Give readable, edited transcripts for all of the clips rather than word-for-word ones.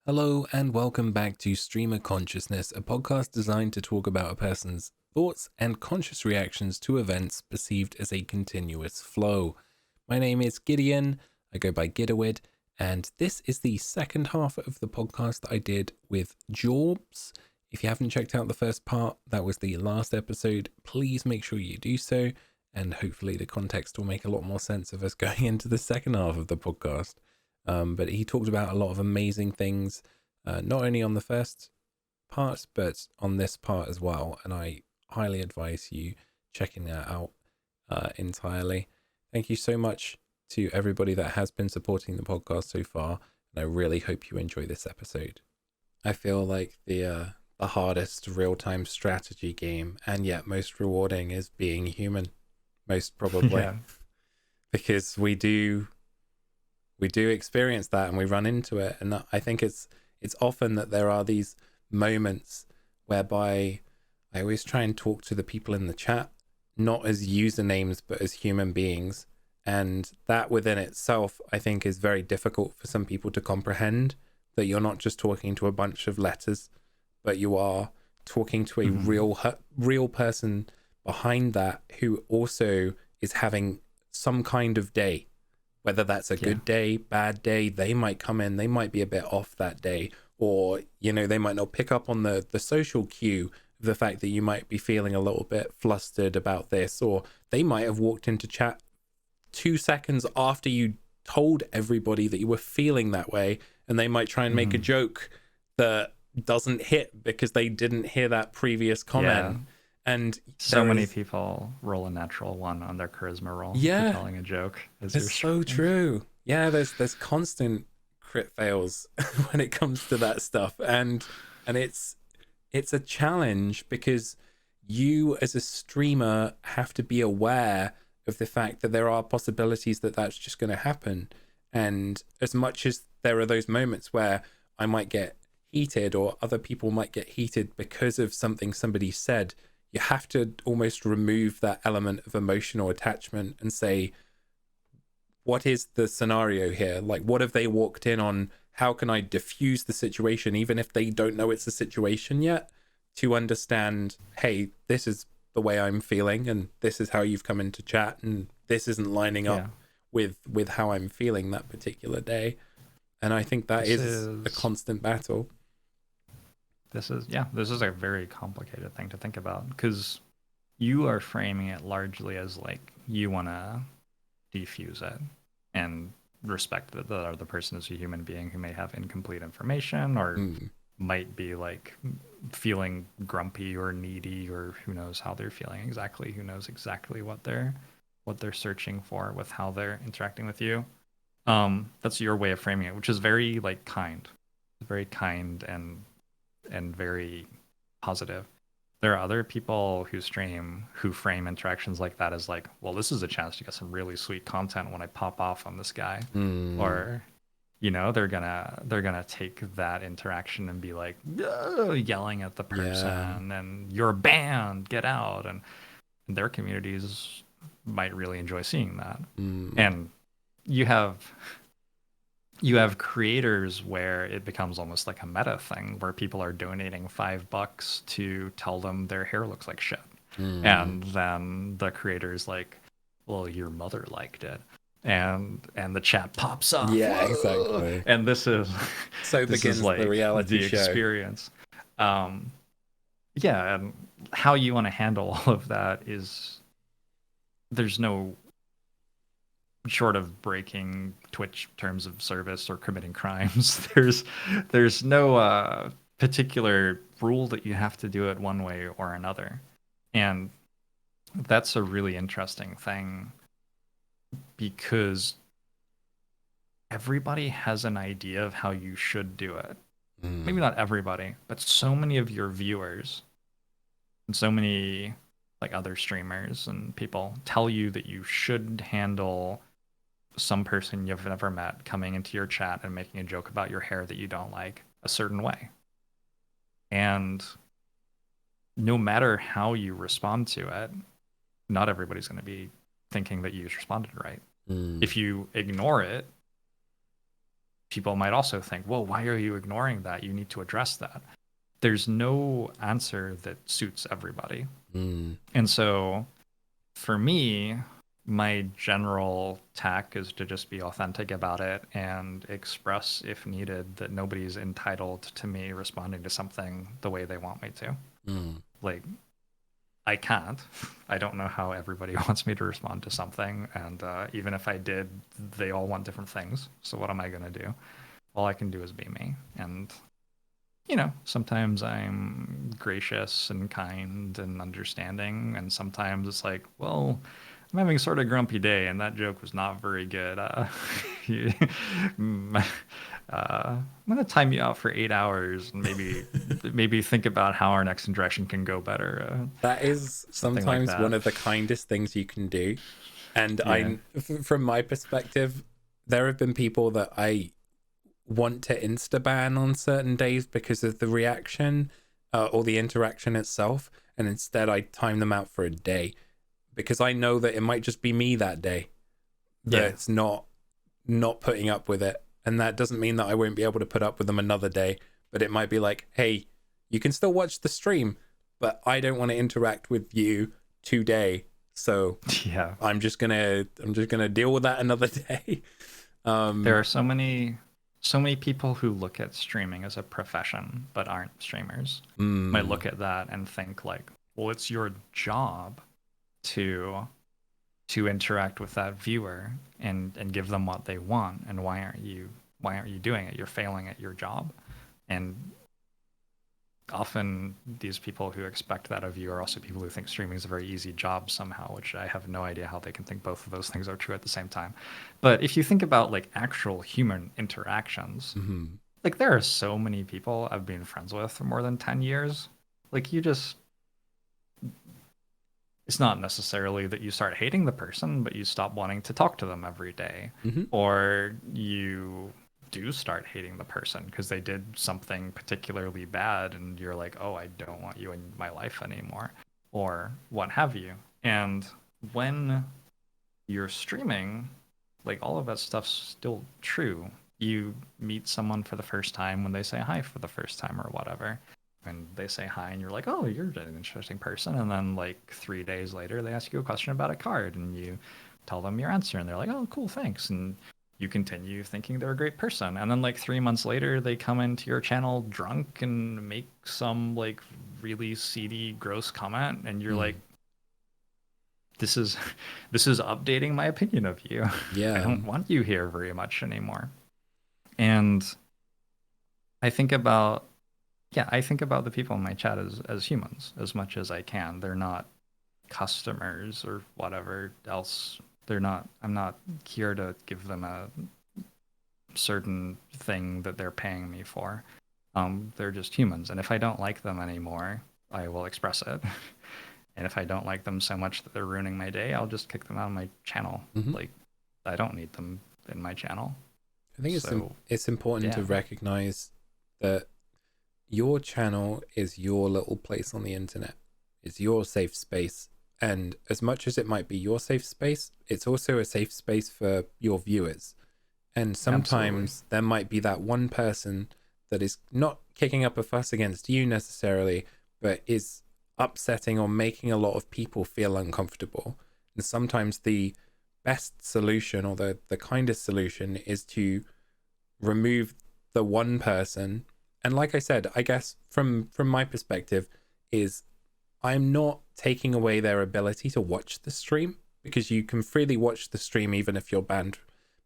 Hello and welcome back to Streamer Consciousness, a podcast designed to talk about a person's thoughts and conscious reactions to events perceived as a continuous flow. My name is Gideon, I go by Gidawid, and this is the second half of the podcast that I did with Jorbs. If you haven't checked out the first part, that was the last episode, please make sure you do so, and hopefully the context will make a lot more sense of us going into the second half of the podcast. But he talked about a lot of amazing things, not only on the first part, but on this part as well. And I highly advise you checking that out entirely. Thank you so much to everybody that has been supporting the podcast so far. And I really hope you enjoy this episode. I feel like the hardest real-time strategy game and yet most rewarding is being human, most probably. Yeah. Because we do experience that and we run into it, and I think it's often that there are these moments whereby I always try and talk to the people in the chat not as usernames but as human beings, and that within itself I think is very difficult for some people to comprehend, that you're not just talking to a bunch of letters but you are talking to a real person behind that who also is having some kind of day. Whether that's a good day, bad day, they might come in, they might be a bit off that day, or, you know, they might not pick up on the social cue of the fact that you might be feeling a little bit flustered about this, or they might have walked into chat 2 seconds after you told everybody that you were feeling that way, and they might try and make a joke that doesn't hit because they didn't hear that previous comment. And so many people roll a natural one on their charisma roll for telling a joke. It's so true. Yeah, there's constant crit fails when it comes to that stuff, and it's a challenge because you as a streamer have to be aware of the fact that there are possibilities that that's just going to happen. And as much as there are those moments where I might get heated or other people might get heated because of something somebody said, you have to almost remove that element of emotional attachment and say, what is the scenario here? Like, what have they walked in on? How can I diffuse the situation, even if they don't know it's a situation yet, to understand, hey, this is the way I'm feeling, and this is how you've come into chat, and this isn't lining up with how I'm feeling that particular day. And I think that is a constant battle. This is a very complicated thing to think about, because you are framing it largely as like you want to defuse it and respect that the other person is a human being who may have incomplete information or might be like feeling grumpy or needy, or who knows how they're feeling exactly, who knows exactly what they're searching for with how they're interacting with you. That's your way of framing it, which is very very kind and very positive. There are other people who stream who frame interactions like that as like, well, this is a chance to get some really sweet content when I pop off on this guy. Or, you know, they're gonna take that interaction and be like yelling at the person and you're banned, get out. And their communities might really enjoy seeing that. And you have creators where it becomes almost like a meta thing where people are donating $5 to tell them their hair looks like shit. And then the creator's like, well, your mother liked it. And the chat pops up. Yeah, exactly. And this begins like the reality show experience. And how you want to handle all of that is, there's no, short of breaking Twitch terms of service or committing crimes, there's no particular rule that you have to do it one way or another. And that's a really interesting thing, because everybody has an idea of how you should do it. Maybe not everybody, but so many of your viewers and so many like other streamers and people tell you that you should handle some person you've never met coming into your chat and making a joke about your hair that you don't like a certain way. And no matter how you respond to it, not everybody's going to be thinking that you responded right. If you ignore it, people might also think, well, why are you ignoring that? You need to address that. There's no answer that suits everybody. And so for me, my general tack is to just be authentic about it and express, if needed, that nobody's entitled to me responding to something the way they want me to. Like, I can't. I don't know how everybody wants me to respond to something. And even if I did, they all want different things. So what am I going to do? All I can do is be me. And, you know, sometimes I'm gracious and kind and understanding. And sometimes it's like, well, I'm having sort of a grumpy day, and that joke was not very good. I'm gonna time you out for 8 hours, and maybe think about how our next interaction can go better. That is sometimes like one of the kindest things you can do. And from my perspective, there have been people that I want to insta ban on certain days because of the reaction or the interaction itself, and instead I time them out for a day, because I know that it might just be me that day that's not putting up with it. And that doesn't mean that I won't be able to put up with them another day, but it might be like, hey, you can still watch the stream, but I don't want to interact with you today. So I'm just gonna deal with that another day. There are so many people who look at streaming as a profession but aren't streamers. Might look at that and think like, well, it's your job to interact with that viewer and give them what they want, and why aren't you doing it? You're failing at your job. And often these people who expect that of you are also people who think streaming is a very easy job somehow, which I have no idea how they can think both of those things are true at the same time. But if you think about like actual human interactions, like there are so many people I've been friends with for more than 10 years. Like it's not necessarily that you start hating the person, but you stop wanting to talk to them every day. Or you do start hating the person because they did something particularly bad, and you're like, oh, I don't want you in my life anymore, or what have you. And when you're streaming, like all of that stuff's still true. You meet someone for the first time when they say hi for the first time or whatever. And they say hi, and you're like, oh, you're an interesting person. And then like 3 days later, they ask you a question about a card, and you tell them your answer, and they're like, oh, cool, thanks. And you continue thinking they're a great person. And then like 3 months later, they come into your channel drunk and make some like really seedy, gross comment. And you're like, this is updating my opinion of you. I don't want you here very much anymore. And I think about the people in my chat as humans as much as I can. They're not customers or whatever else. I'm not here to give them a certain thing that they're paying me for. They're just humans. And if I don't like them anymore, I will express it. And if I don't like them so much that they're ruining my day, I'll just kick them out of my channel. Like, I don't need them in my channel. I think it's important to recognize that your channel is your little place on the internet. It's your safe space. And as much as it might be your safe space, it's also a safe space for your viewers. And sometimes there might be that one person that is not kicking up a fuss against you necessarily, but is upsetting or making a lot of people feel uncomfortable. And sometimes the best solution, or the kindest solution, is to remove the one person. And like I said, I guess from my perspective is I'm not taking away their ability to watch the stream, because you can freely watch the stream even if you're banned,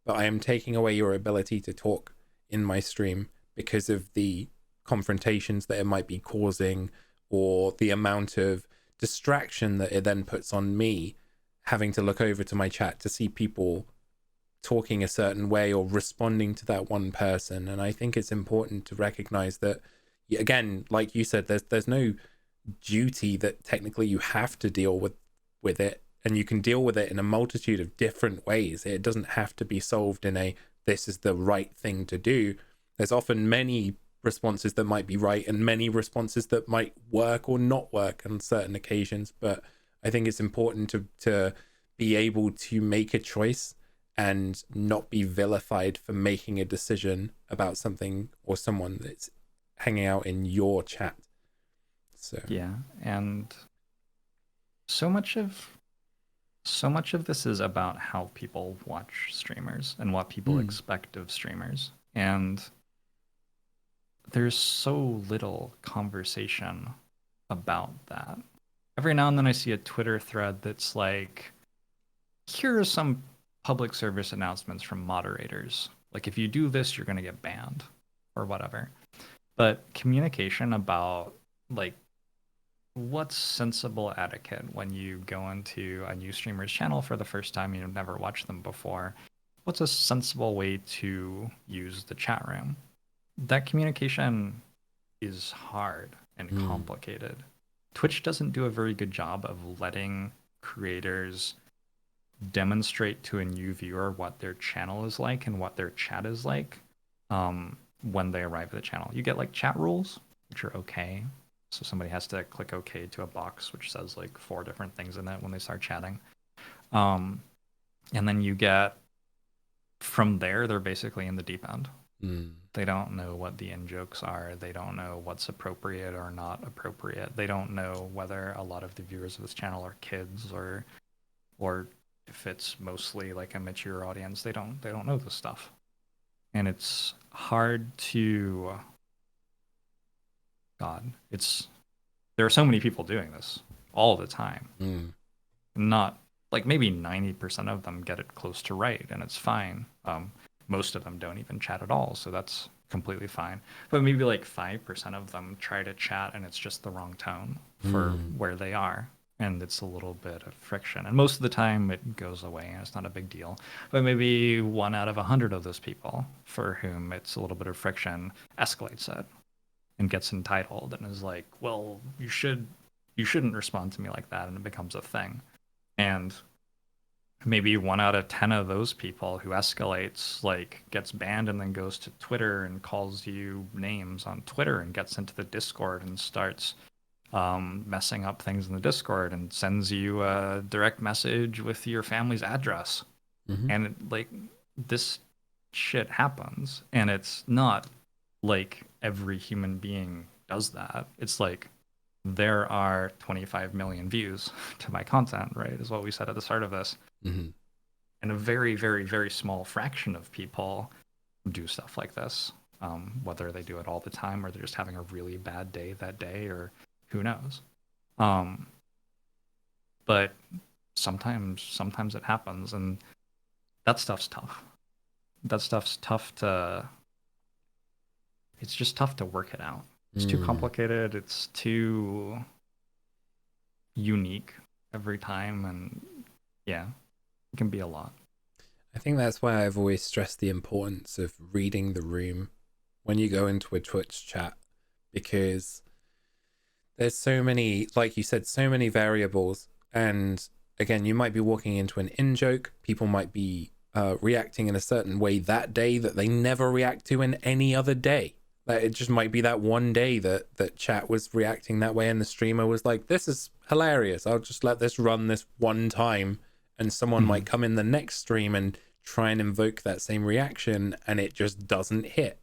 but I am taking away your ability to talk in my stream because of the confrontations that it might be causing, or the amount of distraction that it then puts on me having to look over to my chat to see people talking a certain way or responding to that one person. And I think it's important to recognize that, again, like you said, there's no duty that technically you have to deal with it, and you can deal with it in a multitude of different ways. It doesn't have to be solved in a this is the right thing to do. There's often many responses that might be right and many responses that might work or not work on certain occasions, but I think it's important to be able to make a choice and not be vilified for making a decision about something or someone that's hanging out in your chat. So Yeah, and so much of this is about how people watch streamers and what people expect of streamers. And there's so little conversation about that. Every now and then I see a Twitter thread that's like, here are some public service announcements from moderators. Like, if you do this, you're going to get banned or whatever. But communication about, like, what's sensible etiquette when you go into a new streamer's channel for the first time, you've never watched them before. What's a sensible way to use the chat room? That communication is hard and complicated. Twitch doesn't do a very good job of letting creators demonstrate to a new viewer what their channel is like and what their chat is like when they arrive at the channel. You get like chat rules, which are okay. So somebody has to click OK to a box which says like 4 different things in it when they start chatting. And then you get, from there, they're basically in the deep end. They don't know what the in-jokes are. They don't know what's appropriate or not appropriate. They don't know whether a lot of the viewers of this channel are kids or if it's mostly like a mature audience. They don't know this stuff. And it's hard to... there are so many people doing this all the time. Not like, maybe 90% of them get it close to right, and it's fine. Most of them don't even chat at all, so that's completely fine. But maybe like 5% of them try to chat and it's just the wrong tone for where they are, and it's a little bit of friction. And most of the time it goes away and it's not a big deal. But maybe 1 out of 100 of those people for whom it's a little bit of friction escalates it and gets entitled and is like, well, you shouldn't respond to me like that, and it becomes a thing. And maybe 1 out of 10 of those people who escalates, like, gets banned and then goes to Twitter and calls you names on Twitter and gets into the Discord and starts messing up things in the Discord and sends you a direct message with your family's address. And like, this shit happens, and it's not like every human being does that. It's like, there are 25 million views to my content, right, is what we said at the start of this. And a very, very, very small fraction of people do stuff like this, whether they do it all the time or they're just having a really bad day that day, or who knows. But sometimes it happens, and that stuff's tough. It's just tough to work it out. It's too complicated. It's too unique every time. And yeah, it can be a lot. I think that's why I've always stressed the importance of reading the room when you go into a Twitch chat, because there's so many, like you said, so many variables. And again, you might be walking into an in-joke. People might be reacting in a certain way that day that they never react to in any other day. Like, it just might be that one day that chat was reacting that way, and the streamer was like, this is hilarious, I'll just let this run this one time. And someone might come in the next stream and try and invoke that same reaction, and it just doesn't hit.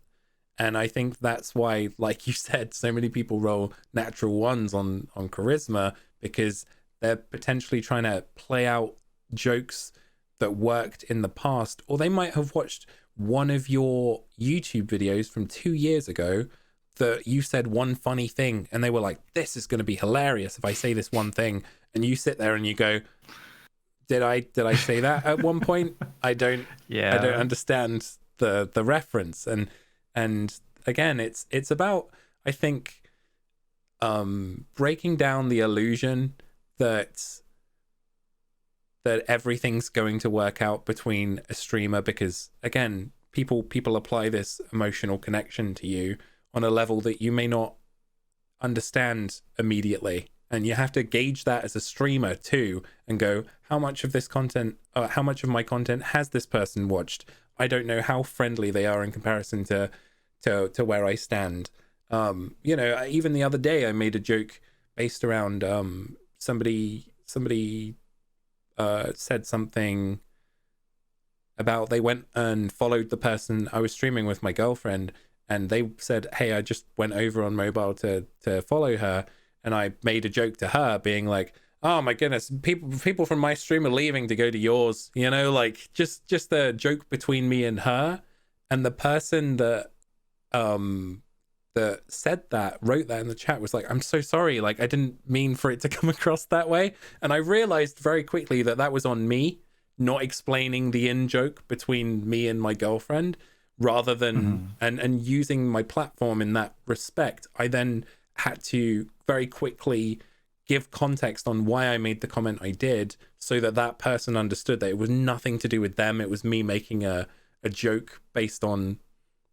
And I think that's why, like you said, so many people roll natural ones on charisma, because they're potentially trying to play out jokes that worked in the past, or they might have watched one of your YouTube videos from 2 years ago that you said one funny thing, and they were like, this is going to be hilarious if I say this one thing. And you sit there and you go, did I say that at one point? I don't understand the reference. And again, it's about, I think, breaking down the illusion that everything's going to work out between a streamer, because again, people apply this emotional connection to you on a level that you may not understand immediately, and you have to gauge that as a streamer too, and go, how much of this content, how much of my content has this person watched? I don't know how friendly they are in comparison to where I stand. Even the other day I made a joke based around somebody said something about they went and followed the person I was streaming with, my girlfriend, and they said, hey, I just went over on mobile to follow her, and I made a joke to her being like, oh my goodness, people from my stream are leaving to go to yours, you know, like just a joke between me and her. And the person that said that, wrote that in the chat, was like, I'm so sorry, like I didn't mean for it to come across that way. And I realized very quickly that that was on me not explaining the in joke between me and my girlfriend, rather than and using my platform in that respect. I then had to very quickly give context on why I made the comment I did, so that that person understood that it was nothing to do with them. It was me making a joke based on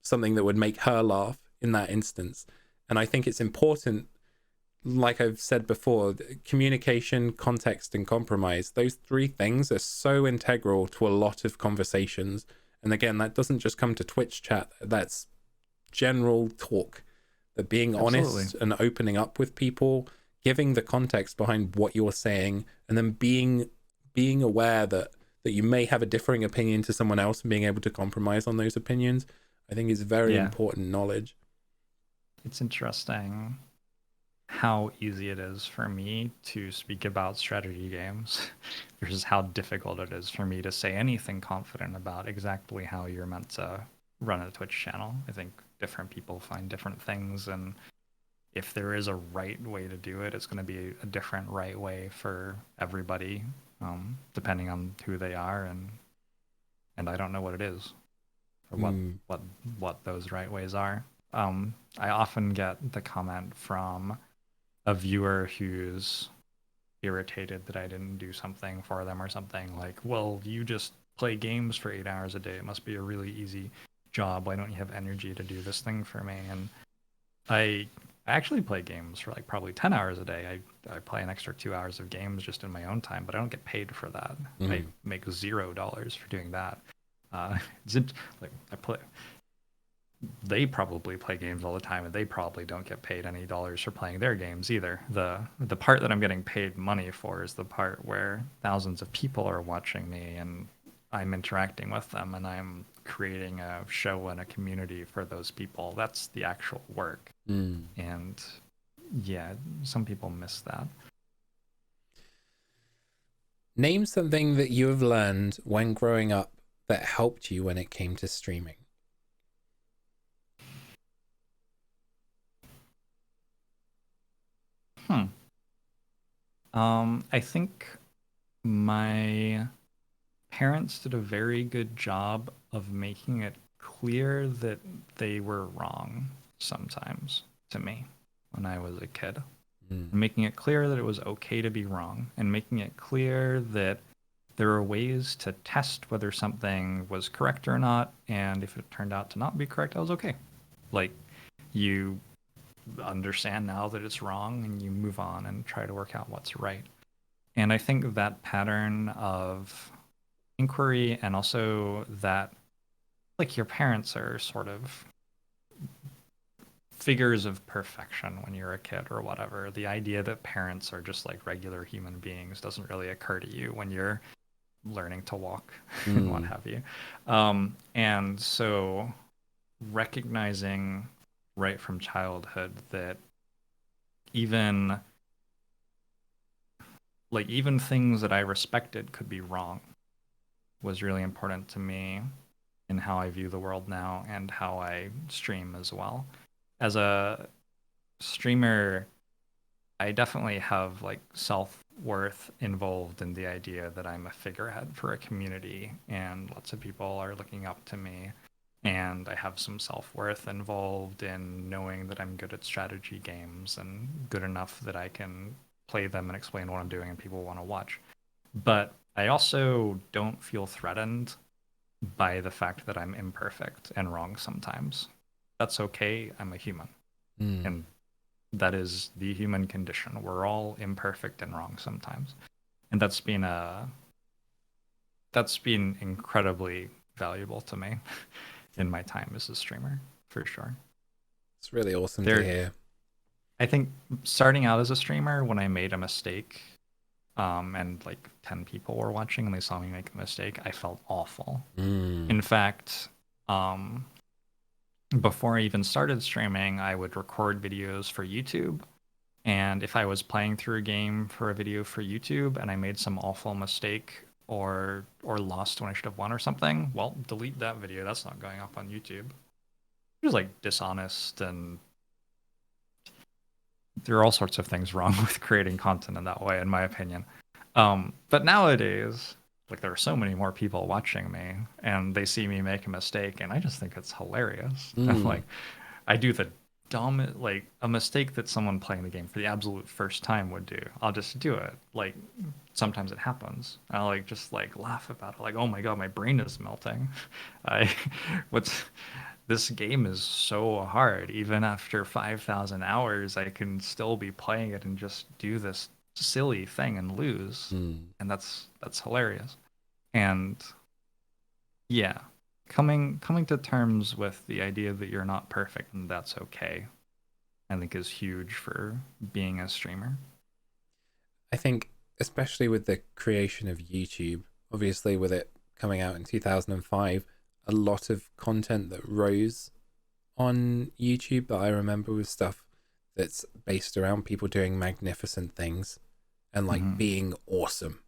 something that would make her laugh in that instance. And I think it's important, like I've said before, communication, context, and compromise. Those three things are so integral to a lot of conversations. And again, that doesn't just come to Twitch chat, that's general talk. That being honest and opening up with people, giving the context behind what you're saying, and then being aware that you may have a differing opinion to someone else, and being able to compromise on those opinions, I think is very important knowledge. It's interesting how easy it is for me to speak about strategy games versus how difficult it is for me to say anything confident about exactly how you're meant to run a Twitch channel. I think different people find different things, and if there is a right way to do it, it's going to be a different right way for everybody, depending on who they are, and I don't know what it is, or what those right ways are. I often get the comment from a viewer who's irritated that I didn't do something for them or something, like, well, you just play games for 8 hours a day. It must be a really easy job. Why don't you have energy to do this thing for me? And I actually play games for like probably 10 hours a day. I play an extra 2 hours of games just in my own time, but I don't get paid for that. I make $0 for doing that. Like I play. They probably play games all the time, and they probably don't get paid any dollars for playing their games either. The part that I'm getting paid money for is the part where thousands of people are watching me, and I'm interacting with them, and I'm creating a show and a community for those people. That's the actual work. And yeah, some people miss that. Name something that you have learned when growing up that helped you when it came to streaming. I think my parents did a very good job of making it clear that they were wrong sometimes to me when I was a kid. Making it clear that it was okay to be wrong, and making it clear that there are ways to test whether something was correct or not, and if it turned out to not be correct, I was okay. Like, you understand now that it's wrong, and you move on and try to work out what's right. And I think that pattern of inquiry, and also that, like, your parents are sort of figures of perfection when you're a kid or whatever. The idea that parents are just like regular human beings doesn't really occur to you when you're learning to walk and what have you. And so recognizing right from childhood that even things that I respected could be wrong was really important to me in how I view the world now and how I stream as well. As a streamer, I definitely have like self-worth involved in the idea that I'm a figurehead for a community, and lots of people are looking up to me. And I have some self-worth involved in knowing that I'm good at strategy games and good enough that I can play them and explain what I'm doing and people want to watch. But I also don't feel threatened by the fact that I'm imperfect and wrong sometimes. That's okay. I'm a human. And that is the human condition. We're all imperfect and wrong sometimes. And that's been incredibly valuable to me in my time as a streamer, for sure. It's really awesome to hear. I think starting out as a streamer, when I made a mistake, and like 10 people were watching and they saw me make a mistake, I felt awful. Mm. In fact, before I even started streaming, I would record videos for YouTube. And if I was playing through a game for a video for YouTube and I made some awful mistake or lost when I should have won or something, well, delete that video. That's not going up on YouTube. It was like dishonest, and there are all sorts of things wrong with creating content in that way, in my opinion. But nowadays, like there are so many more people watching me and they see me make a mistake and I just think it's hilarious. I'm like, I do the dumb, like a mistake that someone playing the game for the absolute first time would do. I'll just do it. Like sometimes it happens. I'll like just like laugh about it. Like, oh my God, my brain is melting. I, what's, this game is so hard. Even after 5,000 hours, I can still be playing it and just do this silly thing and lose. And that's hilarious. And yeah, coming to terms with the idea that you're not perfect and that's okay, I think is huge for being a streamer. I think especially with the creation of YouTube, obviously with it coming out in 2005, a lot of content that rose on YouTube that I remember was stuff that's based around people doing magnificent things and like being awesome.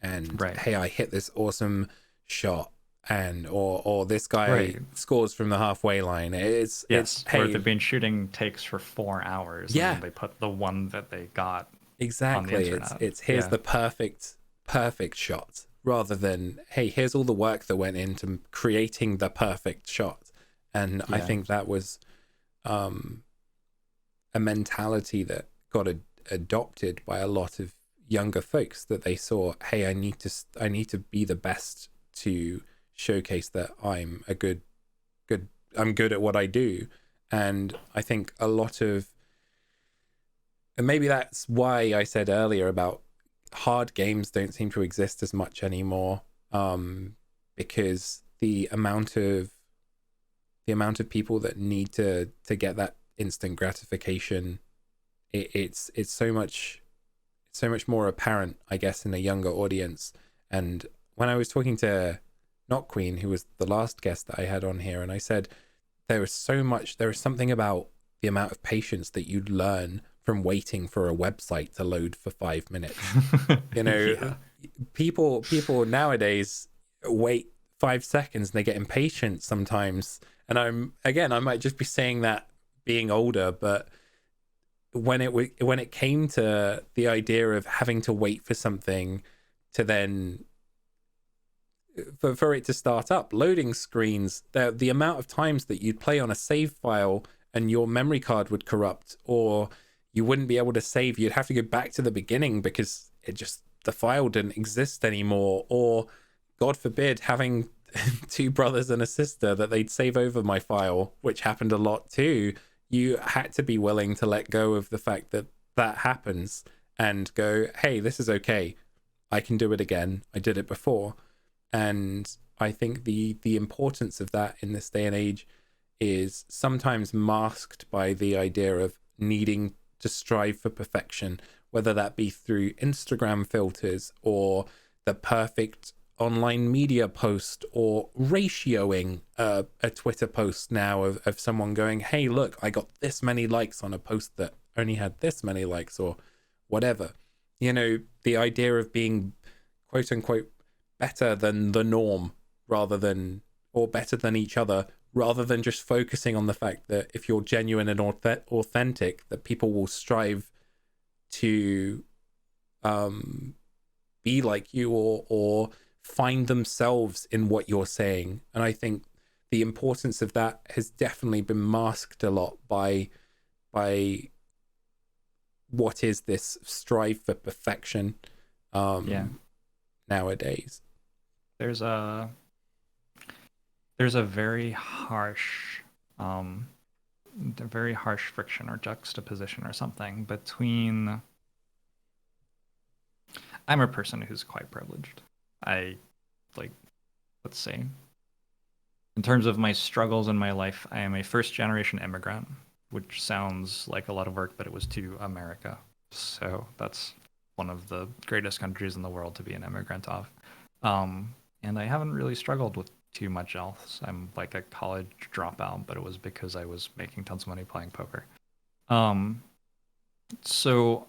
And hey, I hit this awesome shot, and or this guy scores from the halfway line. It's hey, or they've been shooting takes for 4 hours. Yeah, and they put the one that they got exactly. On the internet. It's here's the perfect shot, rather than hey, here's all the work that went into creating the perfect shot. And I think that was a mentality that got adopted by a lot of younger folks, that they saw, hey, I need to be the best to showcase that I'm good at what I do. And I think a lot of, and maybe that's why I said earlier about hard games don't seem to exist as much anymore, because the amount of people that need to get that instant gratification, it's so much more apparent, I guess, in a younger audience. And when I was talking to Not Queen, who was the last guest that I had on here, and I said there is something about the amount of patience that you learn from waiting for a website to load for 5 minutes. You know, people nowadays wait 5 seconds and they get impatient sometimes. And I might just be saying that being older, but when it came to the idea of having to wait for something to then for it to start up, loading screens, the amount of times that you'd play on a save file and your memory card would corrupt, or you wouldn't be able to save, you'd have to go back to the beginning because the file didn't exist anymore, or God forbid having two brothers and a sister that they'd save over my file, which happened a lot too. You had to be willing to let go of the fact that happens and go, hey, this is okay. I can do it again. I did it before. And I think the importance of that in this day and age is sometimes masked by the idea of needing to strive for perfection, whether that be through Instagram filters or the perfect online media post, or ratioing a Twitter post now of someone going, hey, look, I got this many likes on a post that only had this many likes, or whatever. You know, the idea of being quote unquote better than the norm, or better than each other, rather than just focusing on the fact that if you're genuine and authentic, that people will strive to be like you, or find themselves in what you're saying. And I think the importance of that has definitely been masked a lot by what is this strive for perfection nowadays. There's a very harsh friction or juxtaposition or something between, I'm a person who's quite privileged. Let's say, in terms of my struggles in my life, I am a first generation immigrant, which sounds like a lot of work, but it was to America. So that's one of the greatest countries in the world to be an immigrant of. And I haven't really struggled with too much else. I'm like a college dropout, but it was because I was making tons of money playing poker. Um, so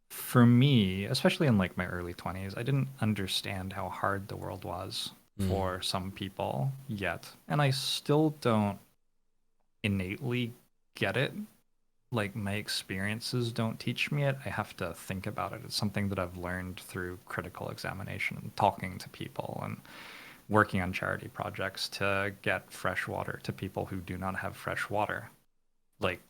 for me, especially in like my early 20s, I didn't understand how hard the world was Mm. for some people yet. And I still don't innately get it. Like my experiences don't teach me it. I have to think about it. It's something that I've learned through critical examination and talking to people and working on charity projects to get fresh water to people who do not have fresh water. Like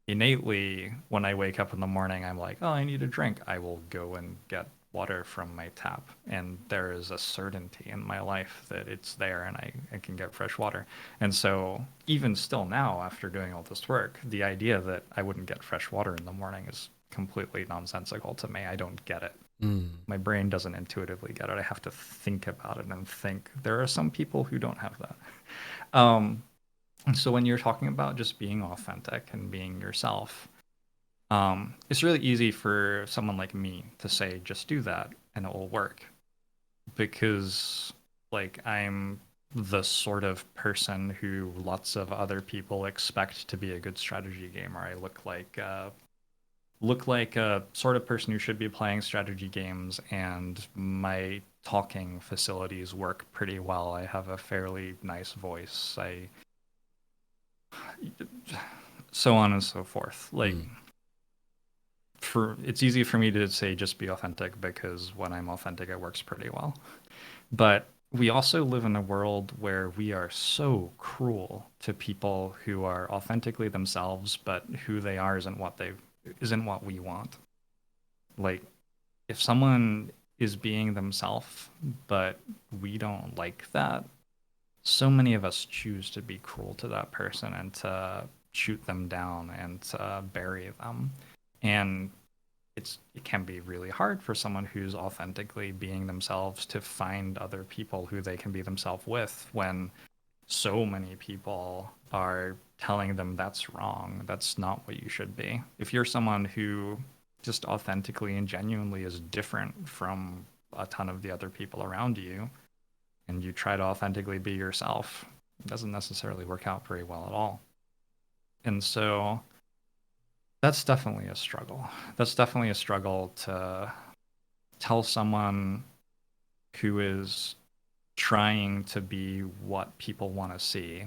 innately, when I wake up in the morning, I'm like, oh, I need a drink. I will go and get water from my tap. And there is a certainty in my life that it's there and I can get fresh water. And so, even still now, after doing all this work, the idea that I wouldn't get fresh water in the morning is completely nonsensical to me. I don't get it. Mm. My brain doesn't intuitively get it. I have to think about it and think there are some people who don't have that. And so when you're talking about just being authentic and being yourself, it's really easy for someone like me to say, just do that and it will work. Because, like, I'm the sort of person who lots of other people expect to be a good strategy gamer. I look like a sort of person who should be playing strategy games, and my talking facilities work pretty well. I have a fairly nice voice. So on and so forth. Like, Mm. it's easy for me to say just be authentic because when I'm authentic, it works pretty well. But we also live in a world where we are so cruel to people who are authentically themselves, but who they are isn't what we want. Like, if someone is being themselves, but we don't like that, so many of us choose to be cruel to that person and to shoot them down and to bury them. And it can be really hard for someone who's authentically being themselves to find other people who they can be themselves with when so many people are telling them that's wrong. That's not what you should be. If you're someone who just authentically and genuinely is different from a ton of the other people around you, and you try to authentically be yourself, it doesn't necessarily work out very well at all. And so that's definitely a struggle. That's definitely a struggle to tell someone who is trying to be what people want to see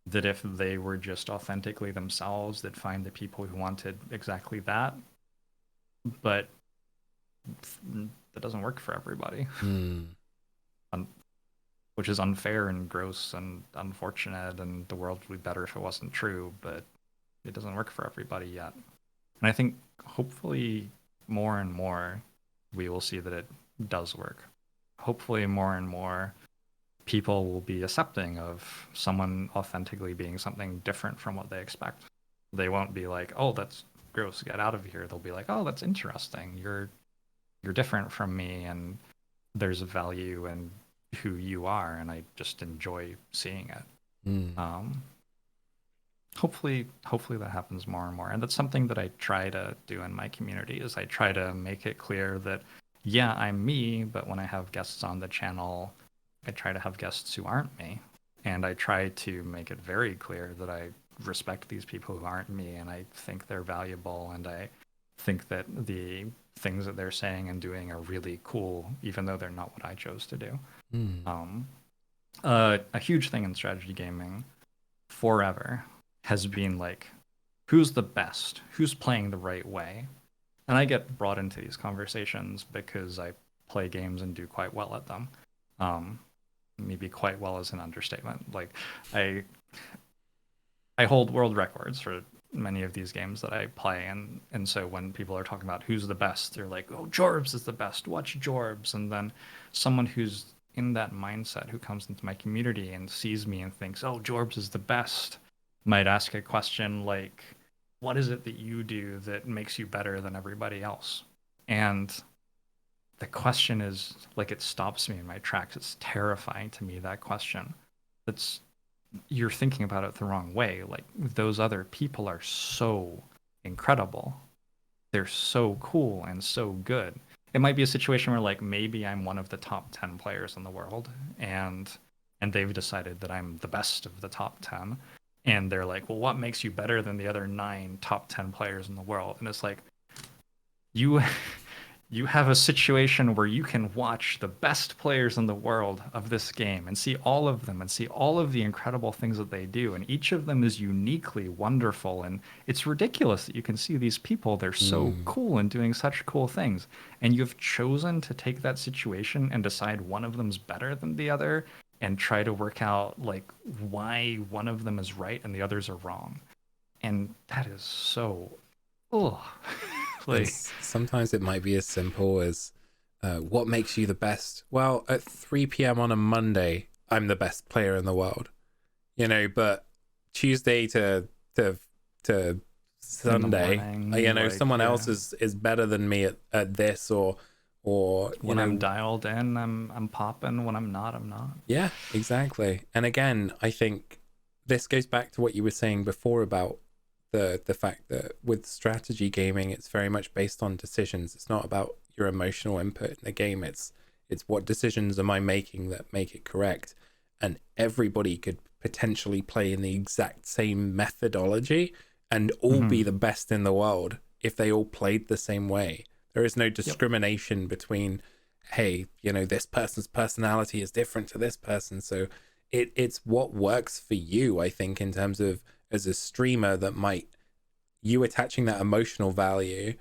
that if they were just authentically themselves, they'd find the people who wanted exactly that. But that doesn't work for everybody. Mm. Which is unfair and gross and unfortunate, and the world would be better if it wasn't true, but it doesn't work for everybody yet. And I think hopefully more and more we will see that it does work. Hopefully more and more people will be accepting of someone authentically being something different from what they expect. They won't be like, "Oh, that's gross, get out of here." They'll be like, "Oh, that's interesting. You're different from me, and there's a value in who you are, and I just enjoy seeing it." Mm. Hopefully that happens more and more, and that's something that I try to do in my community. Is I try to make it clear that yeah, I'm me, but when I have guests on the channel, I try to have guests who aren't me, and I try to make it very clear that I respect these people who aren't me, and I think they're valuable, and I think that the things that they're saying and doing are really cool, even though they're not what I chose to do. Mm. A huge thing in strategy gaming forever has been like, who's the best? Who's playing the right way? And I get brought into these conversations because I play games and do quite well at them. Maybe quite well is an understatement. Like, I hold world records for many of these games that I play, and so when people are talking about who's the best, they're like, "Oh, Jorbs is the best. Watch Jorbs." And then someone who's in that mindset who comes into my community and sees me and thinks, "Oh, Jorbs is the best," might ask a question like, "What is it that you do that makes you better than everybody else?" And the question is like, it stops me in my tracks. It's terrifying to me, that question. That's You're thinking about it the wrong way. Like, those other people are so incredible. they're so cool and so good. It might be a situation where like maybe I'm one of the top 10 players in the world, and they've decided that I'm the best of the top 10, and they're like, well, what makes you better than the other 9 top 10 players in the world? And it's like, you you have a situation where you can watch the best players in the world of this game and see all of them and see all of the incredible things that they do, and each of them is uniquely wonderful, and it's ridiculous that you can see these people, they're so cool and doing such cool things, and you've chosen to take that situation and decide one of them's better than the other and try to work out like why one of them is right and the others are wrong. And that is so like, sometimes it might be as simple as what makes you the best? Well, at 3 p.m. on a Monday, I'm the best player in the world, you know, but Tuesday to Sunday, morning, you know, like, someone yeah. else is better than me at this, or when I'm dialed in, I'm popping. When I'm not, I'm not. Yeah, exactly. And again, I think this goes back to what you were saying before about the fact that with strategy gaming, it's very much based on decisions. It's not about your emotional input in the game. It's what decisions am I making that make it correct. And everybody could potentially play in the exact same methodology and all be the best in the world if they all played the same way. There is no discrimination between, hey, you know, this person's personality is different to this person. So it's what works for you, I think, in terms of as a streamer, that might, you attaching that emotional value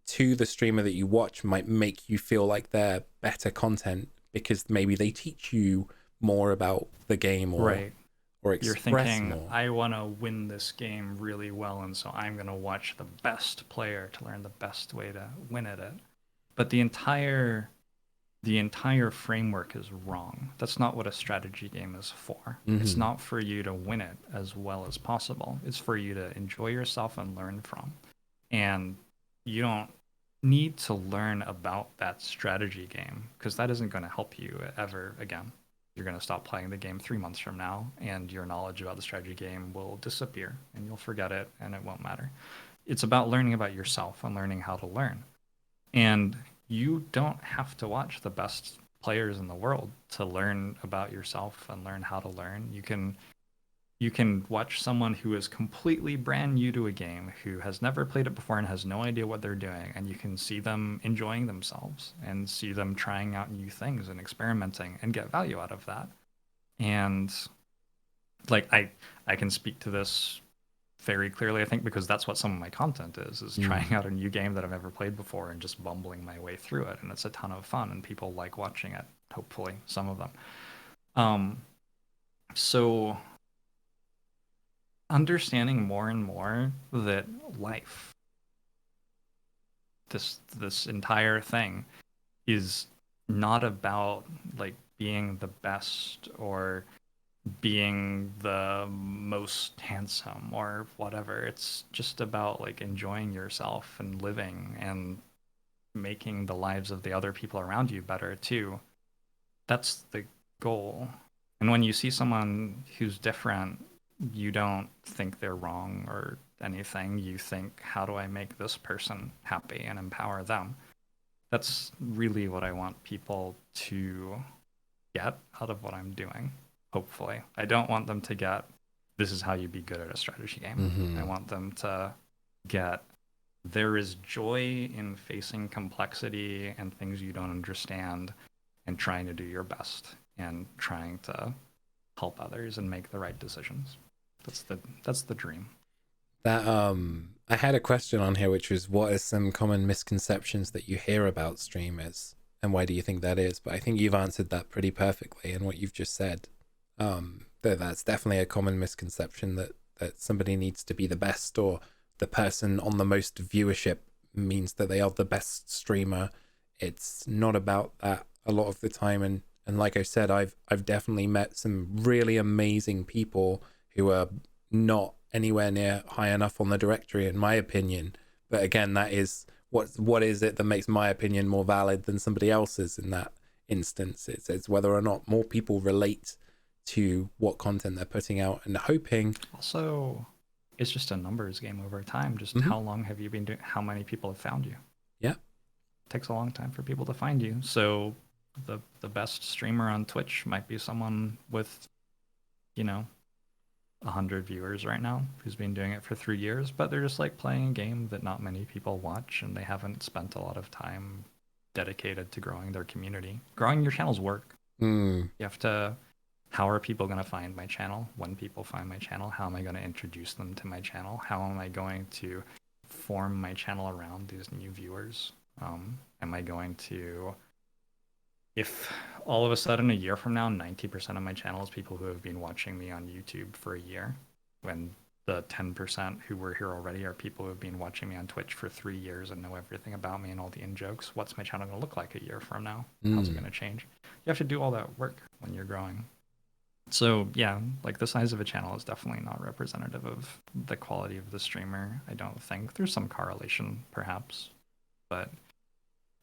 to the streamer that you watch might make you feel like they're better content because maybe they teach you more about the game, or Right. or You're express thinking, more. I want to win this game really well, and so I'm going to watch the best player to learn the best way to win at it. But the entire framework is wrong. That's not what a strategy game is for. It's not for you to win it as well as possible. It's for you to enjoy yourself and learn from. And you don't need to learn about that strategy game, because that isn't going to help you ever again. You're going to stop playing the game 3 months from now, and your knowledge about the strategy game will disappear, and you'll forget it, and it won't matter. It's about learning about yourself and learning how to learn. And you don't have to watch the best players in the world to learn about yourself and learn how to learn. You can watch someone who is completely brand new to a game, who has never played it before and has no idea what they're doing, and you can see them enjoying themselves and see them trying out new things and experimenting and get value out of that. And like I can speak to this very clearly, I think, because that's what some of my content is trying out a new game that I've never played before and just bumbling my way through it, and it's a ton of fun and people like watching it, hopefully some of them. So understanding more and more that life, this entire thing, is not about like being the best or being the most handsome or whatever. It's just about like enjoying yourself and living and making the lives of the other people around you better too. That's the goal. And when you see someone who's different, you don't think they're wrong or anything. You think, how do I make this person happy and empower them? That's really what I want people to get out of what I'm doing, hopefully. I don't want them to get, this is how you be good at a strategy game. I want them to get, there is joy in facing complexity and things you don't understand and trying to do your best and trying to help others and make the right decisions. That's the dream. That I had a question on here, which was, what are some common misconceptions that you hear about streamers, and why do you think that is? But I think you've answered that pretty perfectly in what you've just said. That's definitely a common misconception that somebody needs to be the best, or the person on the most viewership means that they are the best streamer. It's not about that a lot of the time, and like I said, I've definitely met some really amazing people who are not anywhere near high enough on the directory, in my opinion. But again, that is what is it that makes my opinion more valid than somebody else's in that instance? It's whether or not more people relate to what content they're putting out, and hoping. Also, it's just a numbers game over time. Just Mm-hmm. how long have you been doing? How many people have found you? Yeah. It takes a long time for people to find you. So the best streamer on Twitch might be someone with, you know, 100 viewers right now who's been doing it for 3 years, but they're just like playing a game that not many people watch, and they haven't spent a lot of time dedicated to growing their community. Growing your channel's work. Mm. You have to, how are people going to find my channel? When people find my channel, how am I going to introduce them to my channel? How am I going to form my channel around these new viewers? Am I going to, if all of a sudden a year from now, 90% of my channel is people who have been watching me on YouTube for a year, when the 10% who were here already are people who have been watching me on Twitch for 3 years and know everything about me and all the in-jokes, what's my channel going to look like a year from now? How's it going to change? You have to do all that work when you're growing. So yeah, like the size of a channel is definitely not representative of the quality of the streamer, I don't think. There's some correlation, perhaps, but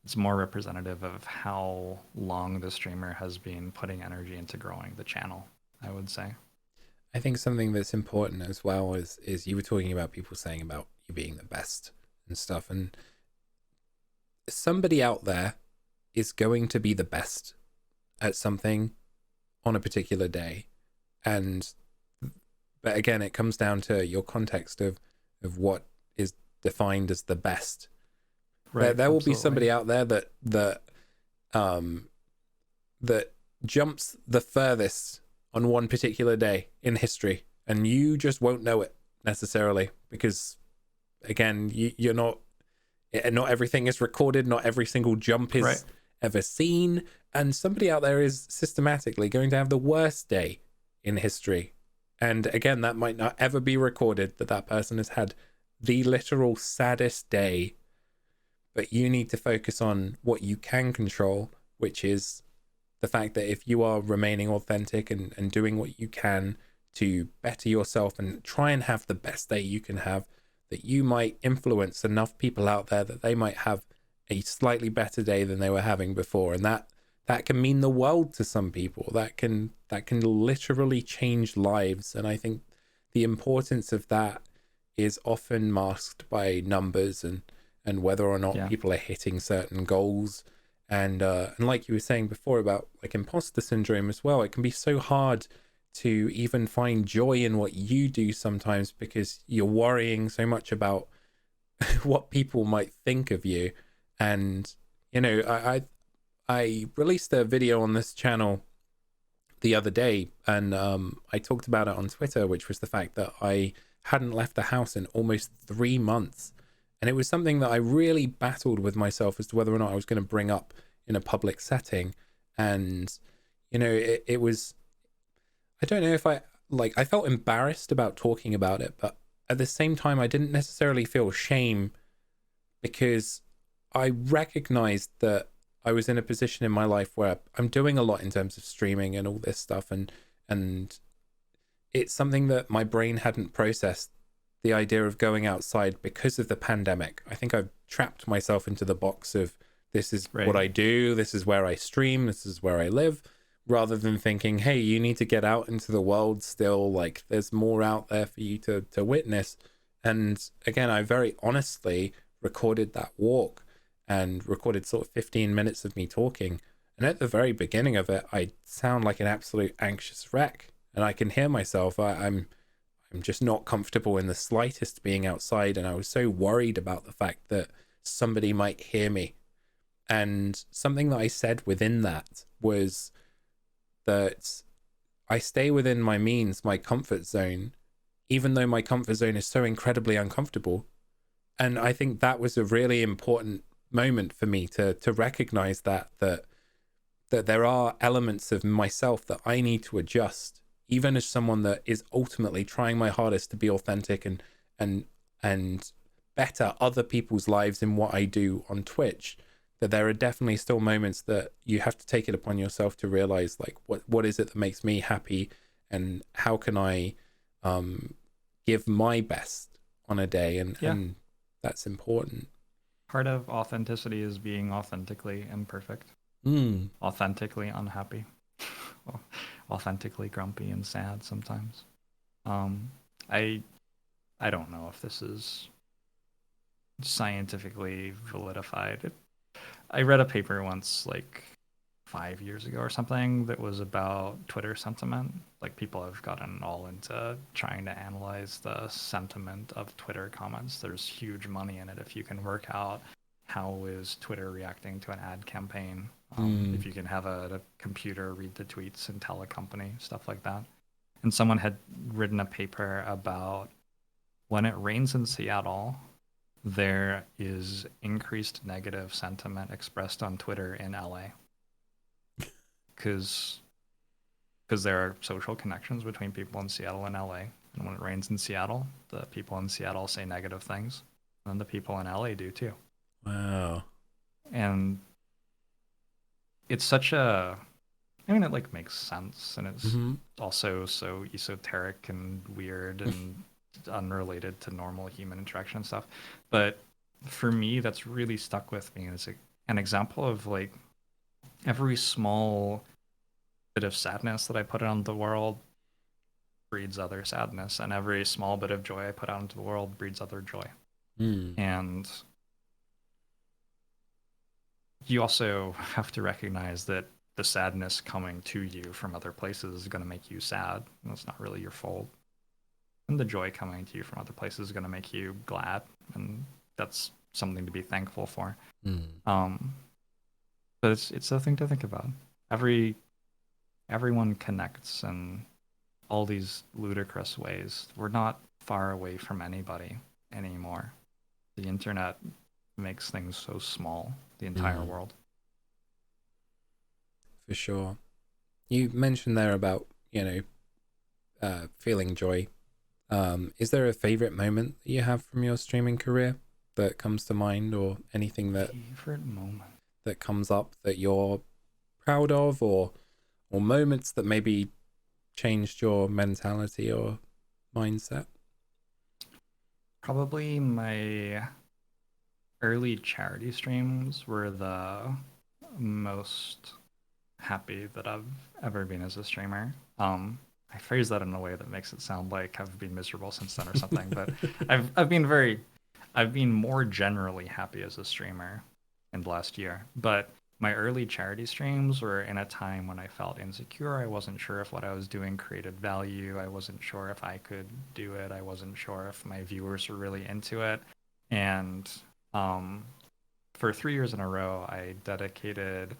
it's more representative of how long the streamer has been putting energy into growing the channel, I would say. I think something that's important as well is you were talking about people saying about you being the best and stuff, and somebody out there is going to be the best at something on a particular day. But again, it comes down to your context of what is defined as the best. Right, there will be absolutely. somebody out there that jumps the furthest on one particular day in history, and you just won't know it necessarily, because again, you're not everything is recorded, not every single jump is ever seen, and somebody out there is systematically going to have the worst day in history, and again, that might not ever be recorded, that person has had the literal saddest day. But you need to focus on what you can control, which is the fact that if you are remaining authentic and doing what you can to better yourself and try and have the best day you can have, that you might influence enough people out there that they might have a slightly better day than they were having before. And that can mean the world to some people. That can literally change lives. And I think the importance of that is often masked by numbers and whether or not people are hitting certain goals. And like you were saying before about like imposter syndrome as well, it can be so hard to even find joy in what you do sometimes, because you're worrying so much about what people might think of you. And you know, I released a video on this channel the other day, and I talked about it on Twitter, which was the fact that I hadn't left the house in almost 3 months. And it was something that I really battled with myself as to whether or not I was going to bring up in a public setting. And, you know, it was, I don't know if I felt embarrassed about talking about it, but at the same time, I didn't necessarily feel shame, because I recognized that I was in a position in my life where I'm doing a lot in terms of streaming and all this stuff. And it's something that my brain hadn't processed, the idea of going outside because of the pandemic. I think I've trapped myself into the box of this is what I do, this is where I stream, this is where I live, rather than thinking, hey, you need to get out into the world still, like there's more out there for you to witness. And again, I very honestly recorded that walk and recorded sort of 15 minutes of me talking. And at the very beginning of it, I sound like an absolute anxious wreck, and I can hear myself. I'm just not comfortable in the slightest being outside, and I was so worried about the fact that somebody might hear me. And something that I said within that was that I stay within my means, my comfort zone, even though my comfort zone is so incredibly uncomfortable. And I think that was a really important moment for me to recognize that there are elements of myself that I need to adjust, even as someone that is ultimately trying my hardest to be authentic and better other people's lives in what I do on Twitch, that there are definitely still moments that you have to take it upon yourself to realize, like, what is it that makes me happy, and how can I give my best on a day, and that's important. Part of authenticity is being authentically imperfect, authentically unhappy, authentically grumpy and sad sometimes. I I don't know if this is scientifically validified. I read a paper once, like 5 years ago or something, that was about Twitter sentiment. Like people have gotten all into trying to analyze the sentiment of Twitter comments. There's huge money in it if you can work out how is Twitter reacting to an ad campaign. If you can have a computer read the tweets and tell a company, stuff like that. And someone had written a paper about when it rains in Seattle, there is increased negative sentiment expressed on Twitter in LA because there are social connections between people in Seattle and LA. And when it rains in Seattle, the people in Seattle say negative things, and the people in LA do too. Wow. And it's such a, I mean, it like makes sense, and it's also so esoteric and weird and unrelated to normal human interaction and stuff. But for me, that's really stuck with me as an example of like every small bit of sadness that I put out into the world breeds other sadness, and every small bit of joy I put out into the world breeds other joy. And you also have to recognize that the sadness coming to you from other places is going to make you sad, and it's not really your fault. And the joy coming to you from other places is going to make you glad, and that's something to be thankful for. But it's a thing to think about. Everyone connects in all these ludicrous ways. We're not far away from anybody anymore. The internet makes things so small, the entire world. For sure. You mentioned there about, feeling joy. Is there a favorite moment that you have from your streaming career that comes to mind, or anything that favorite moment that comes up that you're proud of, or moments that maybe changed your mentality or mindset? Probably my early charity streams were the most happy that I've ever been as a streamer. I phrase that in a way that makes it sound like I've been miserable since then or something, but I've been more generally happy as a streamer in the last year. But my early charity streams were in a time when I felt insecure. I wasn't sure if what I was doing created value. I wasn't sure if I could do it. I wasn't sure if my viewers were really into it. And for 3 years in a row, I dedicated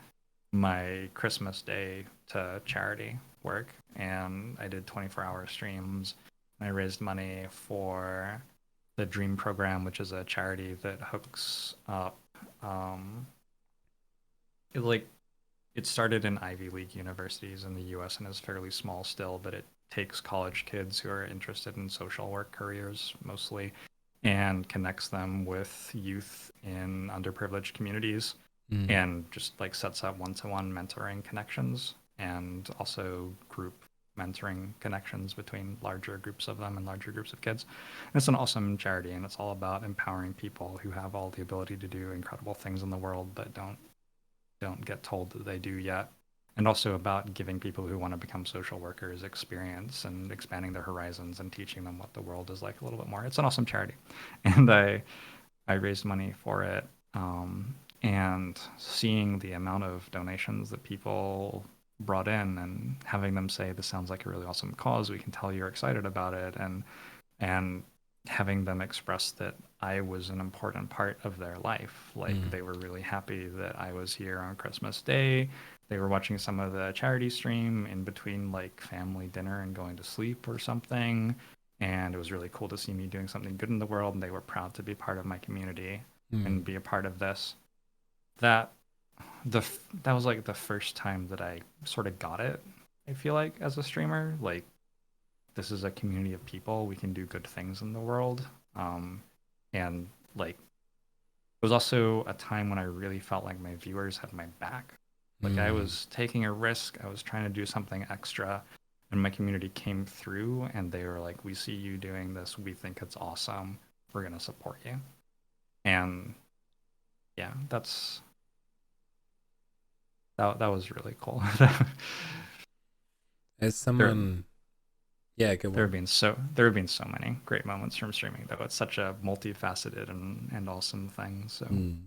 my Christmas day to charity work, and I did 24-hour streams. I raised money for the Dream program, which is a charity that hooks up it started in Ivy League universities in the US and is fairly small still, but it takes college kids who are interested in social work careers mostly and connects them with youth in underprivileged communities and just like sets up one-to-one mentoring connections and also group mentoring connections between larger groups of them and larger groups of kids. And it's an awesome charity, and it's all about empowering people who have all the ability to do incredible things in the world but don't get told that they do yet, and also about giving people who want to become social workers experience and expanding their horizons and teaching them what the world is like a little bit more. It's an awesome charity, and I raised money for it, and seeing the amount of donations that people brought in and having them say, this sounds like a really awesome cause, we can tell you're excited about it, and having them express that I was an important part of their life. Like they were really happy that I was here on Christmas Day. They were watching some of the charity stream in between like family dinner and going to sleep or something. And it was really cool to see me doing something good in the world. And they were proud to be part of my community and be a part of this. That was like the first time that I sort of got it, I feel like, as a streamer. Like, this is a community of people. We can do good things in the world. And like, it was also a time when I really felt like my viewers had my back. Like I was taking a risk. I was trying to do something extra, and my community came through and they were like, we see you doing this. We think it's awesome. We're going to support you. And yeah, that was really cool. As someone Yeah, good one. There have been so many great moments from streaming though. It's such a multifaceted and awesome thing. So Mm.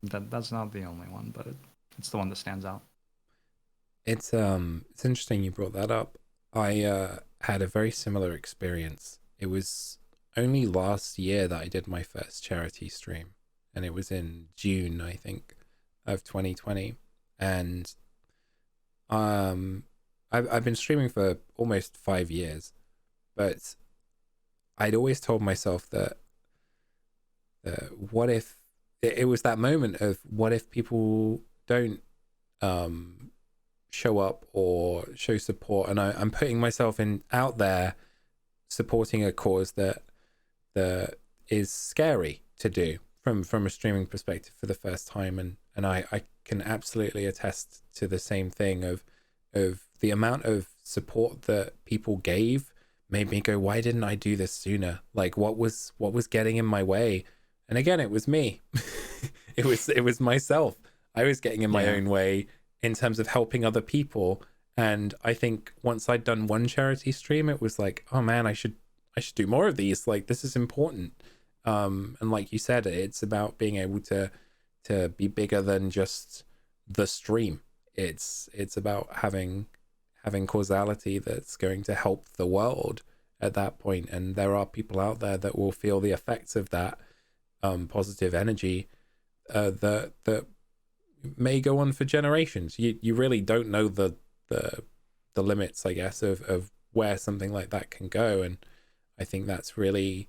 that's not the only one, but it's the one that stands out. It's interesting you brought that up. I had a very similar experience. It was only last year that I did my first charity stream, and it was in June, I think, of 2020. And um I've been streaming for almost 5 years, but I'd always told myself that what if it was that moment of what if people don't um show up or show support, and I'm putting myself in out there supporting a cause that is scary to do from a streaming perspective for the first time, and I can absolutely attest to the same thing of the amount of support that people gave made me go, why didn't I do this sooner? Like what was getting in my way? And again, it was me. It was myself. I was getting in my Yeah. own way in terms of helping other people. And I think once I'd done one charity stream, it was like, oh man, I should do more of these. Like this is important. And like you said, it's about being able to be bigger than just the stream. It's about having causality that's going to help the world at that point. And there are people out there that will feel the effects of that positive energy that may go on for generations. You really don't know the limits, I guess, of where something like that can go. And I think that's really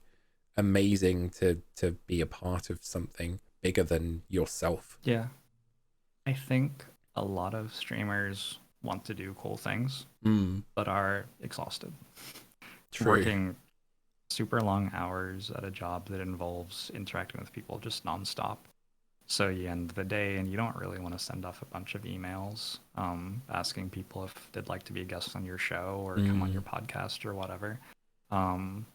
amazing to be a part of something bigger than yourself. Yeah. I think a lot of streamers want to do cool things, Mm, but are exhausted. true. Working super long hours at a job that involves interacting with people just nonstop. So you end the day and you don't really want to send off a bunch of emails asking people if they'd like to be a guest on your show or come on your Mm, podcast or whatever. Um,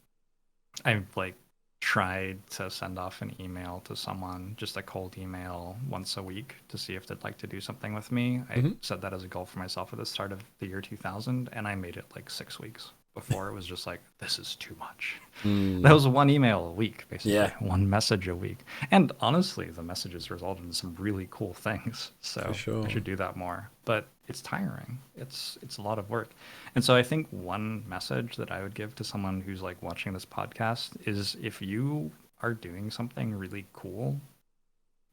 I've like tried to send off an email to someone, just a cold email once a week to see if they'd like to do something with me. I hmm. set that as a goal for myself at the start of the year 2000, and I made it like 6 weeks. Before it was just like, this is too much. That Mm, was one email a week, basically, yeah, one message a week. And honestly, the messages resulted in some really cool things. for So I sure. should do that more. But it's tiring. It's a lot of work. And so I think one message that I would give to someone who's like watching this podcast is if you are doing something really cool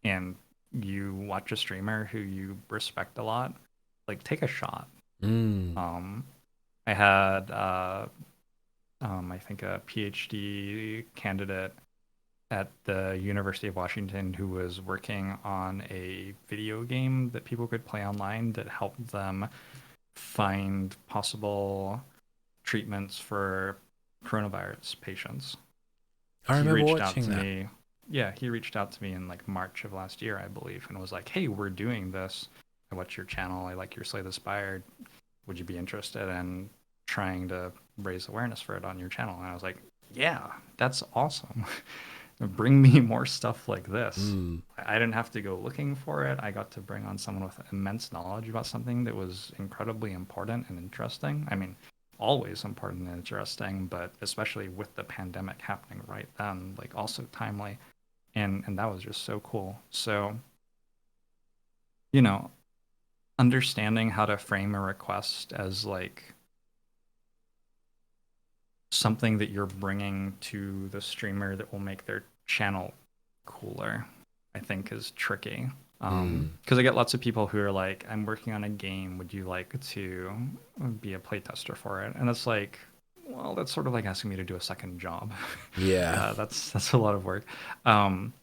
and you watch a streamer who you respect a lot, like take a shot. Mm. Um, I had I think a PhD candidate at the University of Washington who was working on a video game that people could play online that helped them find possible treatments for coronavirus patients. I He remember reached out watching to that. me. Yeah, he reached out to me in like March of last year, I believe, and was like, "Hey, we're doing this. I watch your channel. I like your Slay the Spire. Would you be interested in trying to raise awareness for it on your channel?" And I was like, "Yeah, that's awesome. Bring me more stuff like this." Mm, I didn't have to go looking for it. I got to bring on someone with immense knowledge about something that was incredibly important and interesting. I mean, always important and interesting, but especially with the pandemic happening right then, like also timely. And that was just so cool. So, you know, understanding how to frame a request as like something that you're bringing to the streamer that will make their channel cooler, I think is tricky. mm. Because I get lots of people who are like, I'm working on a game. Would you like to be a playtester for it? And it's like, well, that's sort of like asking me to do a second job. Yeah. That's a lot of work. Um,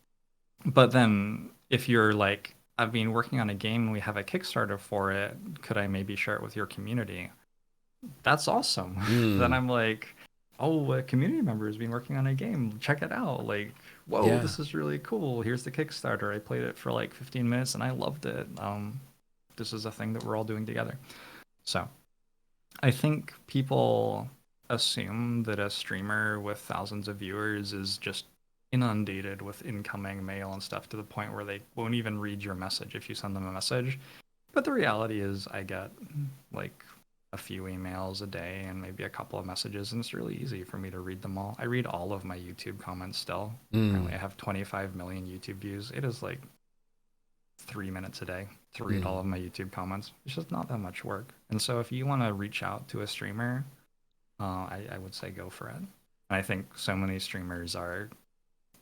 but then if you're like, I've been working on a game and we have a Kickstarter for it, could I maybe share it with your community? That's awesome. Then Mm, I'm like, oh, a community member has been working on a game. Check it out. Like, whoa, yeah. this is really cool. Here's the Kickstarter. I played it for like 15 minutes and I loved it. This is a thing that we're all doing together. So I think people assume that a streamer with thousands of viewers is just inundated with incoming mail and stuff to the point where they won't even read your message if you send them a message. But the reality is, I get like a few emails a day and maybe a couple of messages, and it's really easy for me to read them all. I read all of my YouTube comments still. Currently, I have 25 million YouTube views. It is like 3 minutes a day to read all of my YouTube comments. It's just not that much work. And so if you want to reach out to a streamer, I would say go for it. And I think so many streamers are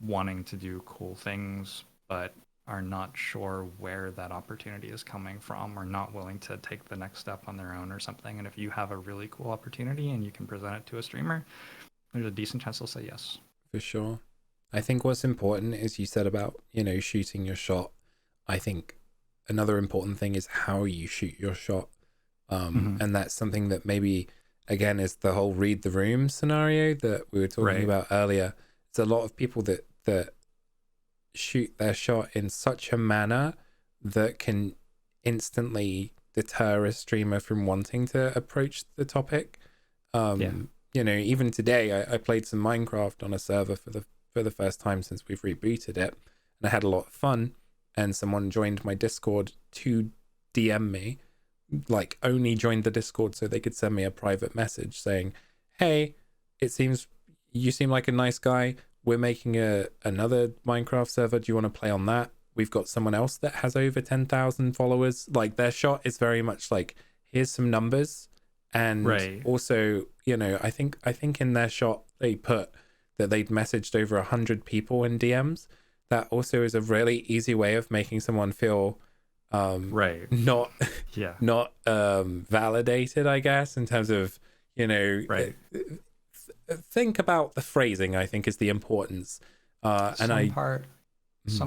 wanting to do cool things, but are not sure where that opportunity is coming from, or not willing to take the next step on their own or something. And if you have a really cool opportunity and you can present it to a streamer, there's a decent chance they'll say yes. For sure. I think what's important is you said about, shooting your shot. I think another important thing is how you shoot your shot. And that's something that maybe, again, is the whole read the room scenario that we were talking about earlier. It's a lot of people that shoot their shot in such a manner that can instantly deter a streamer from wanting to approach the topic. Even today I played some Minecraft on a server for the first time since we've rebooted it, and I had a lot of fun, and someone joined my Discord to DM me, like only joined the Discord so they could send me a private message saying, hey, you seem like a nice guy. We're making another Minecraft server. Do you want to play on that? We've got someone else that has over 10,000 followers. Like, their shot is very much like, here's some numbers. And also, I think in their shot, they put that they'd messaged over 100 people in DMs. That also is a really easy way of making someone feel not validated, I guess, in terms of, think about the phrasing. I think is the importance. Some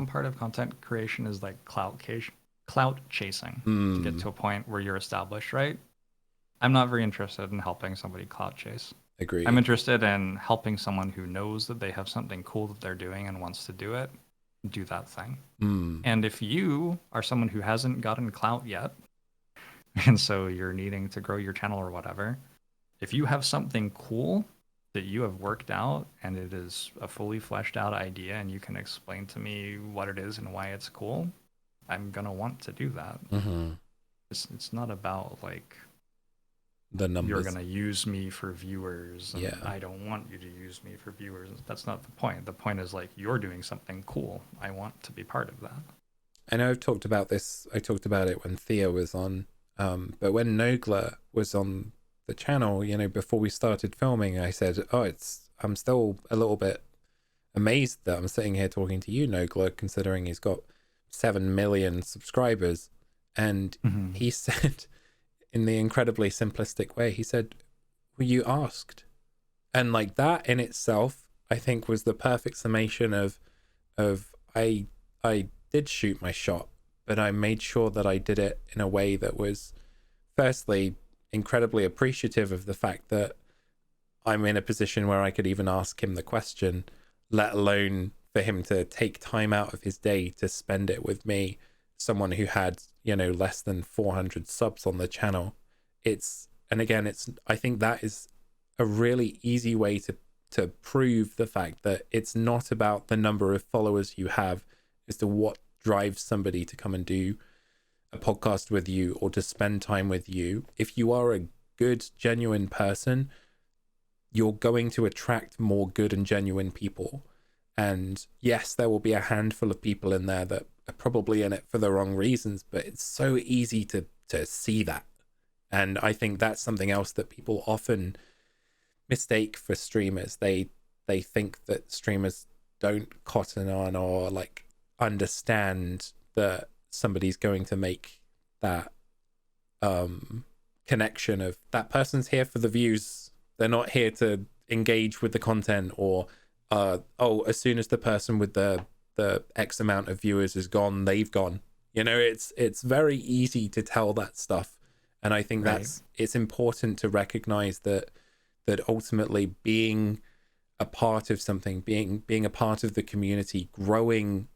part of content creation is like clout chasing to get to a point where you're established, right? I'm not very interested in helping somebody clout chase. Agree. I'm interested in helping someone who knows that they have something cool that they're doing and wants to do it, do that thing. And if you are someone who hasn't gotten clout yet, and so you're needing to grow your channel or whatever, if you have something cool that you have worked out and it is a fully fleshed out idea and you can explain to me what it is and why it's cool, I'm gonna want to do that. It's not about like the numbers. You're gonna use me for viewers, and I don't want you to use me for viewers. That's not the point. The point is like, you're doing something cool. I want to be part of that. I know I've talked about this. I talked about it when Thea was on, but when Nogla was on the channel, before we started filming, I said, I'm still a little bit amazed that I'm sitting here talking to you, Nogla, considering he's got 7 million subscribers. And he said, in the incredibly simplistic way, he said, well, you asked. And like, that in itself, I think, was the perfect summation of I did shoot my shot, but I made sure that I did it in a way that was, firstly, incredibly appreciative of the fact that I'm in a position where I could even ask him the question, let alone for him to take time out of his day to spend it with me, someone who had, less than 400 subs on the channel. I think that is a really easy way to prove the fact that it's not about the number of followers you have as to what drives somebody to come and do a podcast with you or to spend time with you. If you are a good, genuine person, you're going to attract more good and genuine people. And yes, there will be a handful of people in there that are probably in it for the wrong reasons, but it's so easy to see that. And I think that's something else that people often mistake for streamers. They think that streamers don't cotton on or like understand that somebody's going to make that connection of that person's here for the views. They're not here to engage with the content, or as soon as the person with the X amount of viewers is gone, they've gone. It's very easy to tell that stuff. And I think it's important to recognize that ultimately being a part of something, being a part of the community, growing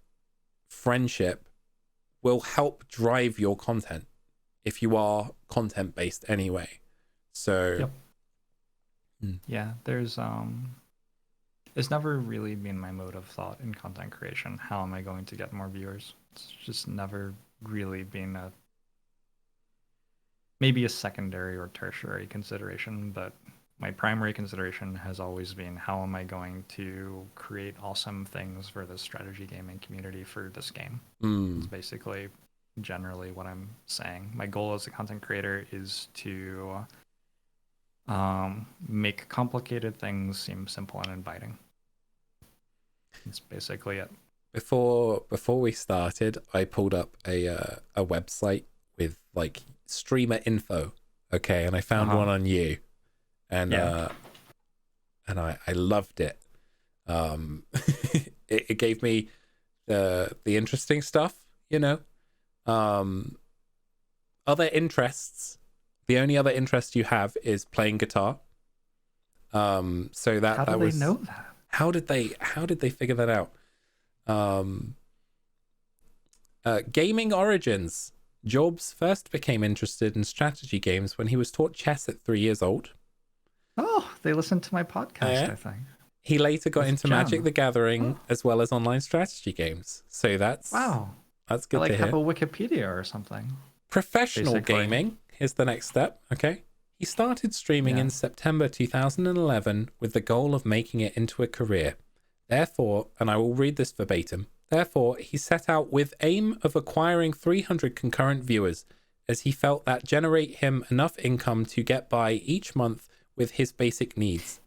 friendship will help drive your content if you are content based anyway. So yeah, there's it's never really been my mode of thought in content creation. How am I going to get more viewers? It's just never really been maybe a secondary or tertiary consideration, but my primary consideration has always been how am I going to create awesome things for the strategy gaming community for this game. It's basically generally what I'm saying. My goal as a content creator is to make complicated things seem simple and inviting. That's basically it. Before we started, I pulled up a website with like streamer info, okay, and I found one on you, and I loved it. It gave me the interesting stuff, you know. Other interests. The only other interest you have is playing guitar. So that how do was. They know that? How did they figure that out? Gaming origins. Jorbs first became interested in strategy games when he was taught chess at 3 years old. Oh, they listened to my podcast, I think. He later got into Magic the Gathering as well as online strategy games. So that's good to hear. Have a Wikipedia or something. Professional gaming is the next step. Okay. He started streaming in September 2011 with the goal of making it into a career. Therefore, and I will read this verbatim, therefore, he set out with aim of acquiring 300 concurrent viewers, as he felt that generate him enough income to get by each month with his basic needs.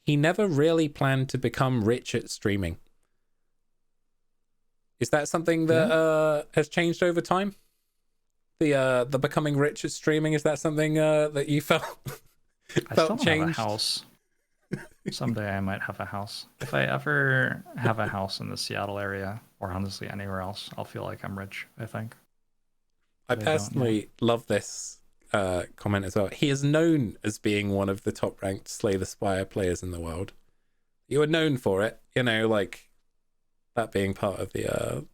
He never really planned to become rich at streaming. Is that something that has changed over time? The becoming rich at streaming, is that something that you felt I still don't changed? have a house. Someday I might have a house. If I ever have a house in the Seattle area, or honestly anywhere else, I'll feel like I'm rich, I think. I personally love this comment as well. He is known as being one of the top ranked Slay the Spire players in the world. You were known for it, you know, like that being part of the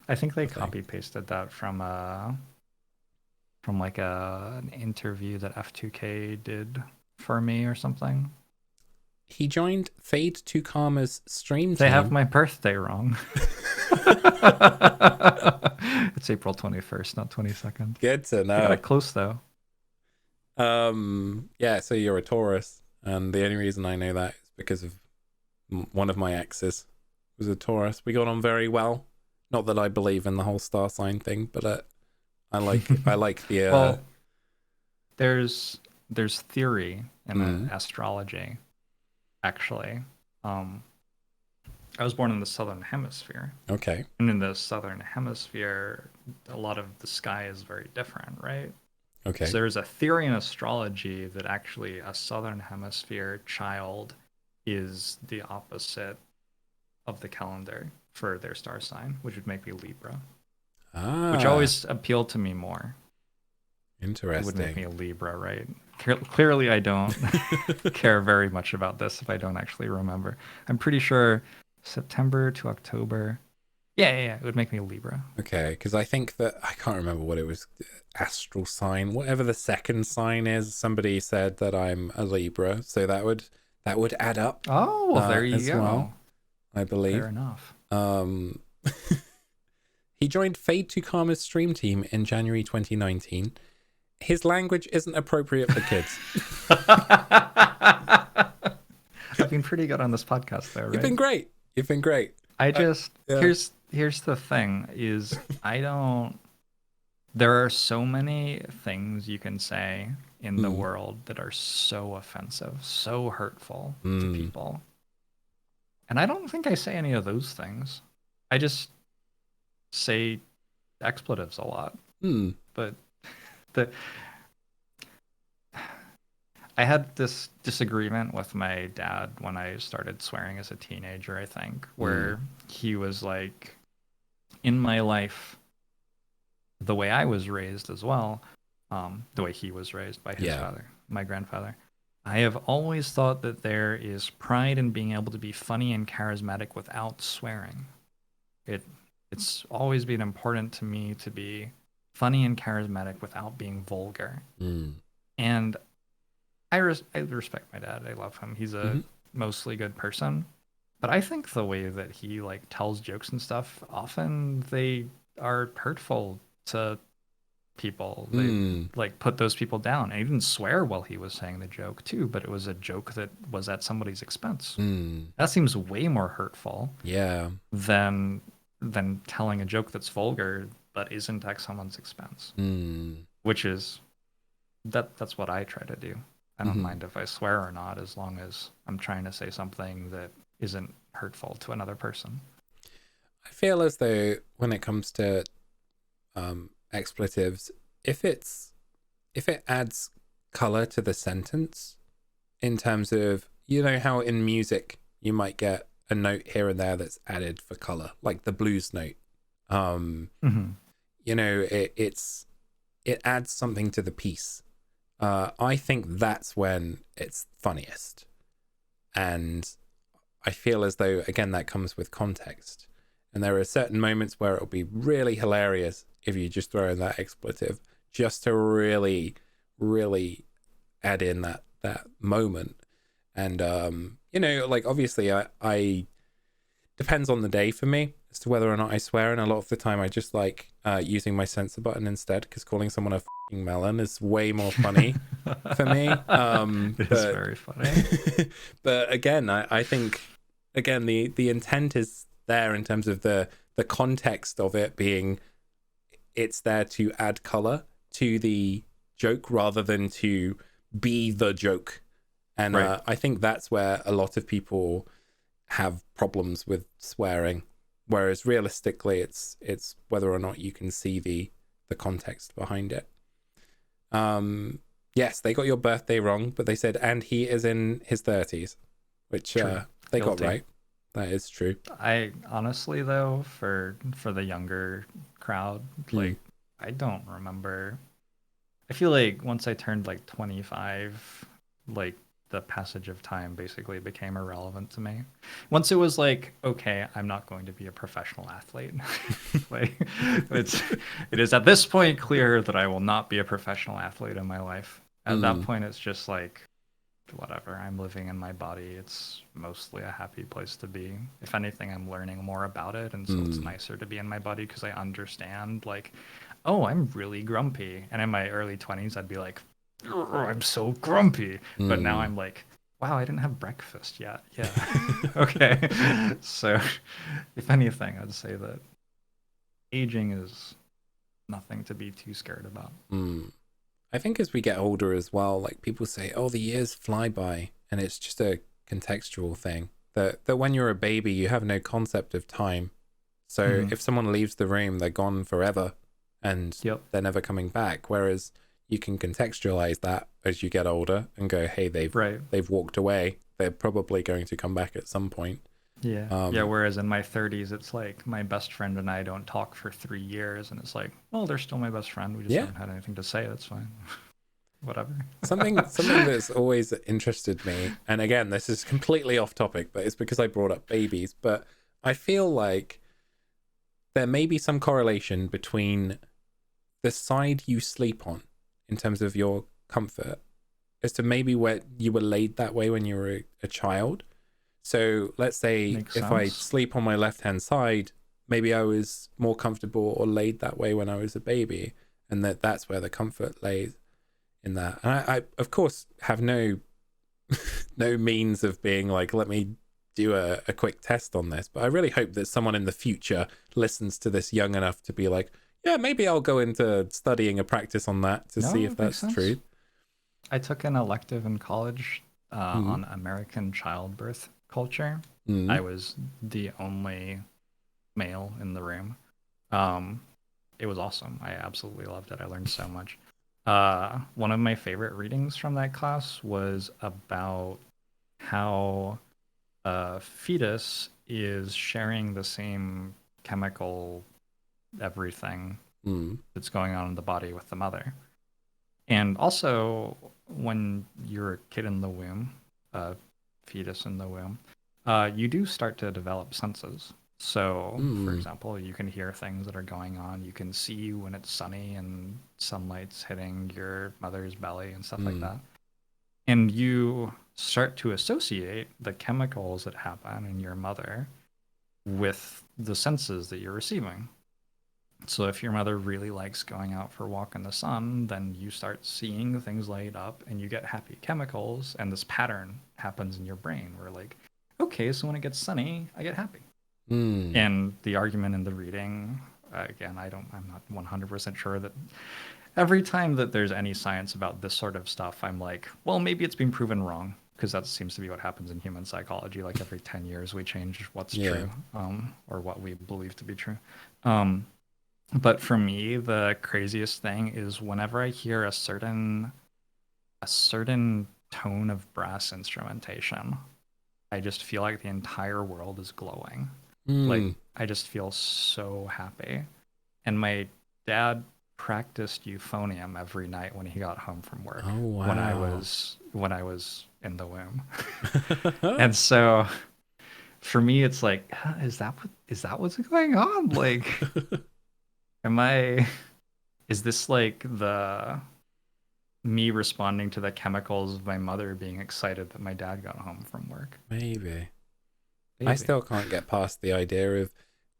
I think they copy pasted that from like an interview that F2K did for me or something. He joined Fade to Karma's stream team. They have my birthday wrong. It's April 21st, not 22nd. Good to know. Got it close though. Yeah, so you're a Taurus, and the only reason I know that is because of one of my exes was a Taurus. We got on very well. Not that I believe in the whole star sign thing, but I like the. Well, there's theory in astrology. Actually, I was born in the southern hemisphere. Okay. And in the southern hemisphere, a lot of the sky is very different, right? Okay. So there's a theory in astrology that actually a southern hemisphere child is the opposite of the calendar for their star sign, which would make me Libra. Which always appealed to me more. Interesting. It would make me a Libra, right? Clearly, I don't care very much about this if I don't actually remember. I'm pretty sure September to October. Yeah. It would make me a Libra. Okay, because I think that I can't remember what it was. Astral sign, whatever the second sign is. Somebody said that I'm a Libra, so that would add up. Oh, well, there you go. Well, I believe. Fair enough. He joined Fade to Karma's stream team in January 2019. His language isn't appropriate for kids. I've been pretty good on this podcast, though, right? You've been great. I just here's the thing: is I don't. There are so many things you can say in the world that are so offensive, so hurtful to people, and I don't think I say any of those things. I just say expletives a lot. But I had this disagreement with my dad when I started swearing as a teenager, I think, where he was like, in my life, the way I was raised as well, the way he was raised by his father, my grandfather, I have always thought that there is pride in being able to be funny and charismatic without swearing. It's always been important to me to be funny and charismatic without being vulgar. And I respect my dad. I love him. He's a mostly good person. But I think the way that he like tells jokes and stuff, often they are hurtful to people. They like put those people down. And he didn't swear while he was saying the joke too, but it was a joke that was at somebody's expense. That seems way more hurtful. Yeah. Than telling a joke that's vulgar but isn't at someone's expense. Which is that's what I try to do. I don't mind if I swear or not, as long as I'm trying to say something that isn't hurtful to another person. I feel as though when it comes to expletives, if it adds color to the sentence, in terms of, you know how in music you might get a note here and there that's added for color, like the blues note. You know, it adds something to the piece. I think that's when it's funniest. And I feel as though, again, that comes with context. And there are certain moments where it'll be really hilarious if you just throw in that expletive, just to really, really add in that moment. And, you know, like, obviously I depends on the day for me as to whether or not I swear. And a lot of the time I just like using my censor button instead, because calling someone a f***ing melon is way more funny for me. It's very funny. But again, I think, again, the intent is there in terms of the context of it being, it's there to add color to the joke rather than to be the joke. And right. I think that's where a lot of people have problems with swearing, whereas realistically it's whether or not you can see the context behind it. Yes, they got your birthday wrong, but they said, and he is in his 30s, which they got right. That is true. I honestly, though, for the younger crowd, like, I don't remember. I feel like once I turned like 25, like, the passage of time basically became irrelevant to me. Once it was like, okay, I'm not going to be a professional athlete. Like, it is at this point clear that I will not be a professional athlete in my life. At that point, it's just like, whatever, I'm living in my body. It's mostly a happy place to be. If anything, I'm learning more about it, and so it's nicer to be in my body because I understand, like, oh, I'm really grumpy. And in my early 20s, I'd be like, oh, I'm so grumpy. But now I'm like, wow, I didn't have breakfast yet. Yeah. Okay. So if anything, I'd say that aging is nothing to be too scared about. I think as we get older as well, like, people say, oh, the years fly by, and it's just a contextual thing. That when you're a baby, you have no concept of time. So if someone leaves the room, they're gone forever, and they're never coming back. Whereas you can contextualize that as you get older and go, hey, they've walked away. They're probably going to come back at some point. Yeah. Whereas in my 30s, it's like my best friend and I don't talk for 3 years, and it's like, well, they're still my best friend. We just haven't had anything to say. That's fine. Whatever. something that's always interested me, and again, this is completely off topic, but it's because I brought up babies. But I feel like there may be some correlation between the side you sleep on in terms of your comfort as to maybe where you were laid that way when you were a child. So let's say I sleep on my left-hand side, maybe I was more comfortable or laid that way when I was a baby, and that's where the comfort lays in that. And I of course, have no means of being like, let me do a quick test on this. But I really hope that someone in the future listens to this young enough to be like, yeah, maybe I'll go into studying a practice on that to see if that's true. I took an elective in college on American childbirth culture. I was the only male in the room. It was awesome. I absolutely loved it. I learned so much. One of my favorite readings from that class was about how a fetus is sharing the same chemical everything that's going on in the body with the mother. And also, when you're a kid in the womb, a fetus in the womb, you do start to develop senses. So, for example, you can hear things that are going on. You can see when it's sunny and sunlight's hitting your mother's belly and stuff like that. And you start to associate the chemicals that happen in your mother with the senses that you're receiving. So if your mother really likes going out for a walk in the sun, then you start seeing things light up and you get happy chemicals, and this pattern happens in your brain where like, okay, so when it gets sunny, I get happy. And the argument in the reading, again, I'm not 100% sure that every time that there's any science about this sort of stuff, I'm like, well, maybe it's been proven wrong, because that seems to be what happens in human psychology. Like every 10 years, we change what's true, or what we believe to be true. But for me, the craziest thing is whenever I hear a certain tone of brass instrumentation, I just feel like the entire world is glowing. Like I just feel so happy. And my dad practiced euphonium every night when he got home from work. Oh, wow. When I was in the womb. And so for me it's like, is that what's going on? Like is this like the me responding to the chemicals of my mother being excited that my dad got home from work? Maybe. I still can't get past the idea of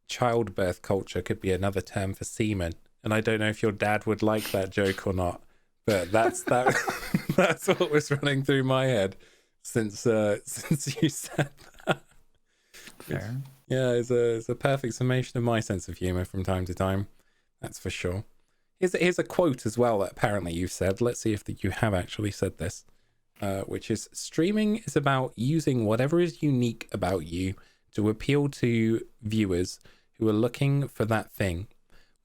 childbirth culture could be another term for semen. And I don't know if your dad would like that joke or not, but that's what was running through my head since you said that. Fair. Yeah, it's a perfect summation of my sense of humor from time to time. That's for sure. Here's a quote as well that apparently you've said. Let's see if you have actually said this, which is, streaming is about using whatever is unique about you to appeal to viewers who are looking for that thing.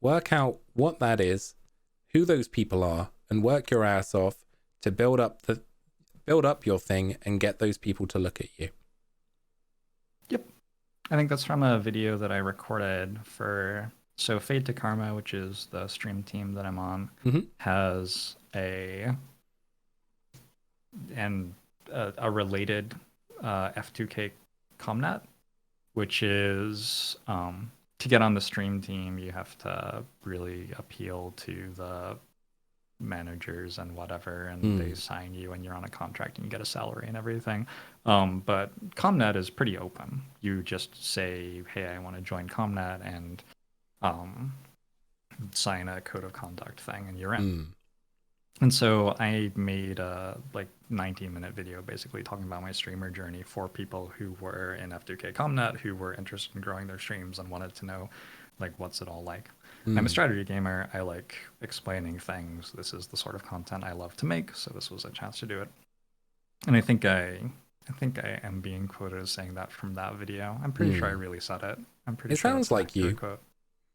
Work out what that is, who those people are, and work your ass off to build up your thing and get those people to look at you. Yep. I think that's from a video that I recorded for... So Fade to Karma, which is the stream team that I'm on, has a related F2K Comnat, which is to get on the stream team, you have to really appeal to the managers and whatever, and they sign you and you're on a contract and you get a salary and everything. But Comnat is pretty open. You just say, hey, I want to join Comnat, and sign a code of conduct thing and you're in. And so I made a 19-minute video basically talking about my streamer journey for people who were in F2K Comnet, who were interested in growing their streams and wanted to know what's it all like. I'm a strategy gamer. I like explaining things. This is the sort of content I love to make, so this was a chance to do it. And I think I am being quoted as saying that from that video. I'm pretty sure I really said it. I'm pretty sure it sounds like you. Quote.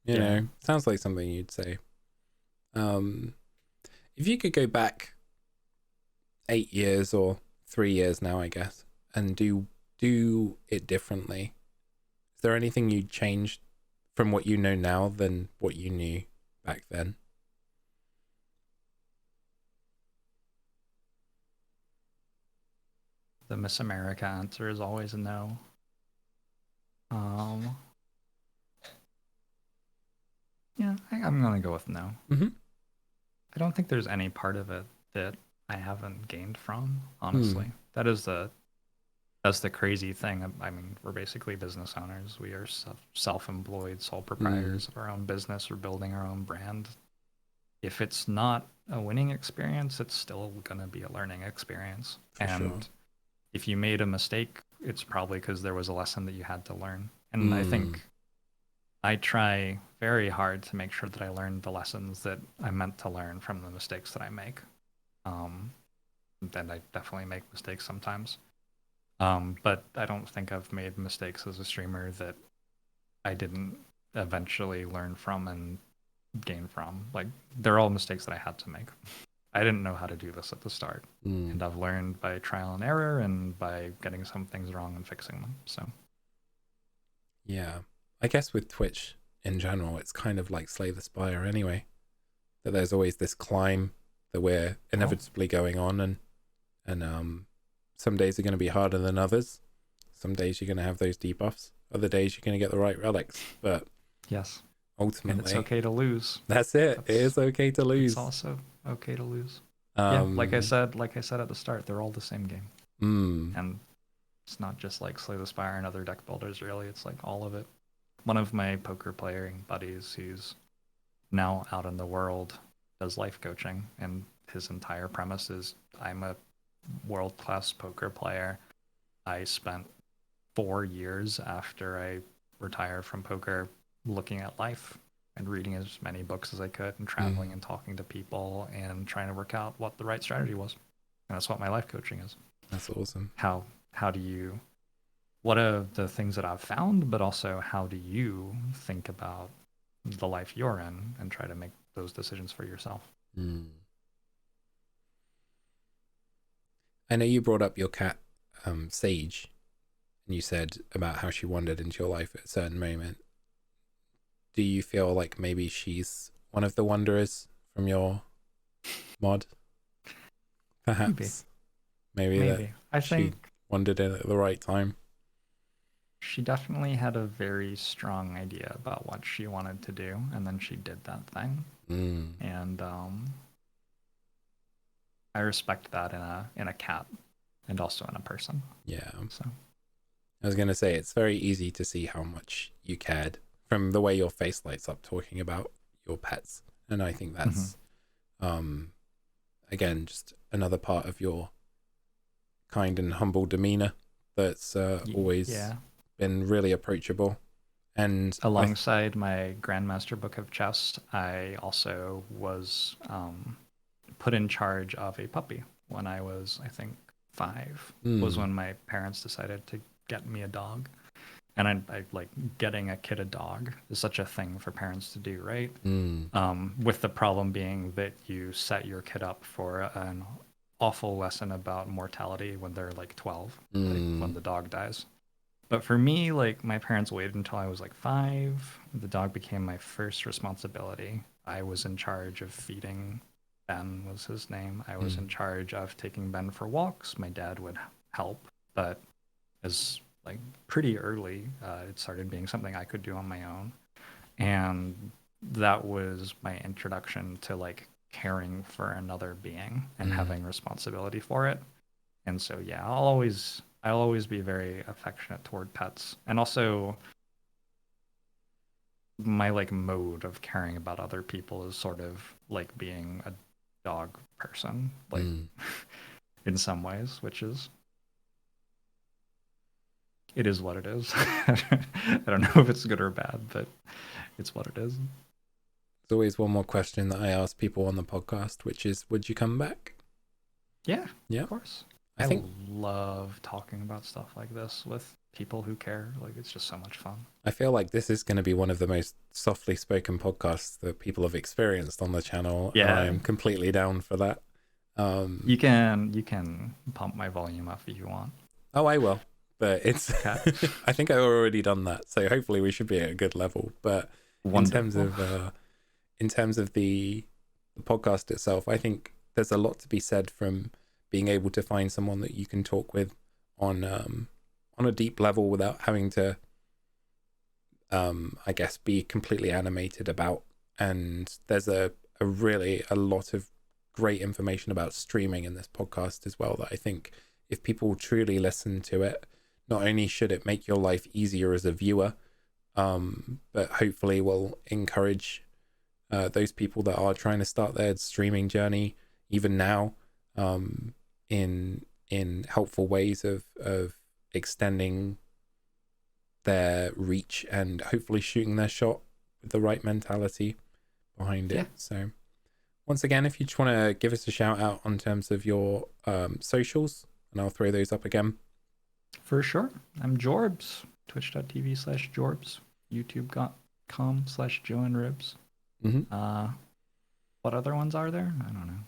You know, sounds like something you'd say. If you could go back 8 years or 3 years now, I guess, and do it differently, is there anything you'd change from what you know now than what you knew back then? The Miss America answer is always a no. Yeah, I'm gonna go with no. I don't think there's any part of it that I haven't gained from, honestly. That's the crazy thing. I mean, we're basically business owners. We are self-employed, sole proprietors of our own business. We're building our own brand. If it's not a winning experience, it's still gonna be a learning experience. Sure. If you made a mistake, it's probably because there was a lesson that you had to learn. And I think I try very hard to make sure that I learn the lessons that I'm meant to learn from the mistakes that I make. Then I definitely make mistakes sometimes. But I don't think I've made mistakes as a streamer that I didn't eventually learn from and gain from. They're all mistakes that I had to make. I didn't know how to do this at the start. And I've learned by trial and error and by getting some things wrong and fixing them. So, yeah. I guess with Twitch in general, it's kind of like Slay the Spire anyway. That there's always this climb that we're inevitably going on, and some days are going to be harder than others. Some days you're going to have those debuffs. Other days you're going to get the right relics. But yes, ultimately, and it's okay to lose. That's it. It is okay to lose. It's also okay to lose. Yeah, like I said at the start, they're all the same game. And it's not just like Slay the Spire and other deck builders. Really, it's like all of it. One of my poker playing buddies, he's now out in the world does life coaching, and his entire premise is, I'm a world-class poker player. I spent 4 years after I retired from poker looking at life and reading as many books as I could and traveling and talking to people and trying to work out what the right strategy was. And that's what my life coaching is. That's awesome. How do you, what are the things that I've found, but also how do you think about the life you're in and try to make those decisions for yourself? I know you brought up your cat, Sage, and you said about how she wandered into your life at a certain moment. Do you feel like maybe she's one of the wanderers from your mod? Perhaps. Maybe. I think she wandered in at the right time. She definitely had a very strong idea about what she wanted to do, and then she did that thing. And I respect that in a cat and also in a person. Yeah. So I was going to say, it's very easy to see how much you cared from the way your face lights up talking about your pets. And I think that's, again, just another part of your kind and humble demeanor that's always been really approachable. And alongside my Grandmaster Book of Chess, I also was put in charge of a puppy when I was, I think, 5. Was when my parents decided to get me a dog. And I like, getting a kid a dog is such a thing for parents to do, right? With the problem being that you set your kid up for an awful lesson about mortality when they're like 12, like when the dog dies. But for me, like, my parents waited until I was like 5. The dog became my first responsibility. I was in charge of feeding. Ben was his name. I was in charge of taking Ben for walks. My dad would help, but as like pretty early, it started being something I could do on my own. And that was my introduction to like caring for another being and having responsibility for it. And so, yeah, I'll always be very affectionate toward pets. And also my like mode of caring about other people is sort of like being a dog person, like in some ways, which is, it is what it is. I don't know if it's good or bad, but it's what it is. There's always one more question that I ask people on the podcast, which is, would you come back? Yeah, yeah, of course. I think love talking about stuff like this with people who care. Like, it's just so much fun. I feel like this is going to be one of the most softly spoken podcasts that people have experienced on the channel. Yeah, and I am completely down for that. You can pump my volume up if you want. Oh, I will. But it's, I think I've already done that. So hopefully we should be at a good level. But Wonderful. in terms of the podcast itself, I think there's a lot to be said from being able to find someone that you can talk with on a deep level without having to, I guess, be completely animated about. And there's a lot of great information about streaming in this podcast as well, that I think if people truly listen to it, not only should it make your life easier as a viewer, but hopefully will encourage those people that are trying to start their streaming journey even now, in helpful ways of extending their reach and hopefully shooting their shot with the right mentality behind it. So once again, if you just want to give us a shout out on terms of your socials, and I'll throw those up again. For sure. I'm Jorbs, twitch.tv/Jorbs, youtube.com/JoeandRibs. What other ones are there? I don't know.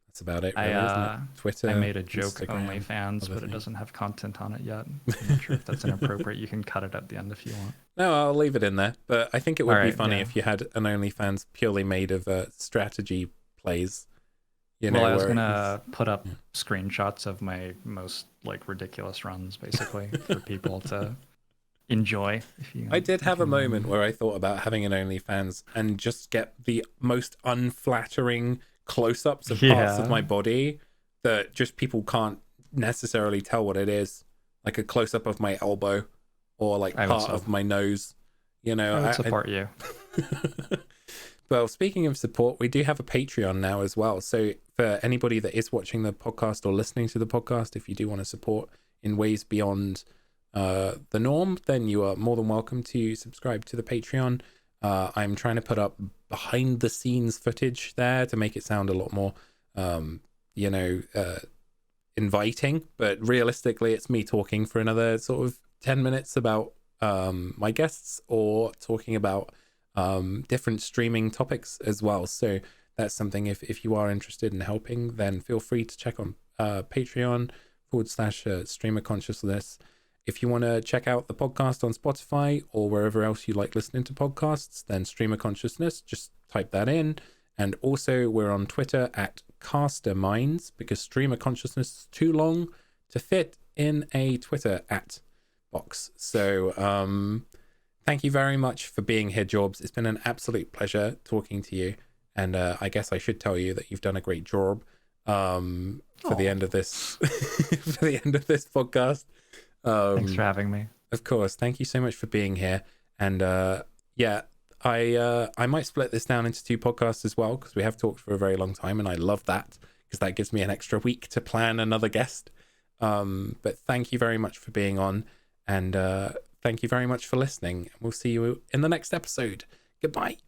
That's about it, really, isn't it? Twitter. I made a joke, Instagram, OnlyFans, but it doesn't have content on it yet. I'm not sure if that's inappropriate. You can cut it at the end if you want. No, I'll leave it in there. But I think it would be funny if you had an OnlyFans purely made of strategy plays. You know, I was gonna put up screenshots of my most like ridiculous runs, basically, for people to enjoy. I did have a moment where I thought about having an OnlyFans and just get the most unflattering close-ups of parts of my body that just people can't necessarily tell what it is, like a close-up of my elbow or like part of my nose. You know, I would support you. Well, speaking of support, we do have a Patreon now as well. So for anybody that is watching the podcast or listening to the podcast, if you do want to support in ways beyond the norm, then you are more than welcome to subscribe to the Patreon. I'm trying to put up behind the scenes footage there to make it sound a lot more, inviting. But realistically, it's me talking for another sort of 10 minutes about my guests, or talking about different streaming topics as well. So that's something, if you are interested in helping, then feel free to check on Patreon/streamer consciousness. If you want to check out the podcast on Spotify or wherever else you like listening to podcasts, then Streamer Consciousness, just type that in. And also we're on Twitter at Casterminds, because Streamer Consciousness is too long to fit in a Twitter at box. So thank you very much for being here, Jorbs. It's been an absolute pleasure talking to you. And I guess I should tell you that you've done a great job for the end of this for the end of this podcast. Thanks for having me. Of course. Thank you so much for being here. And I might split this down into 2 podcasts as well, because we have talked for a very long time, and I love that, because that gives me an extra week to plan another guest. But thank you very much for being on, and thank you very much for listening. We'll see you in the next episode. Goodbye.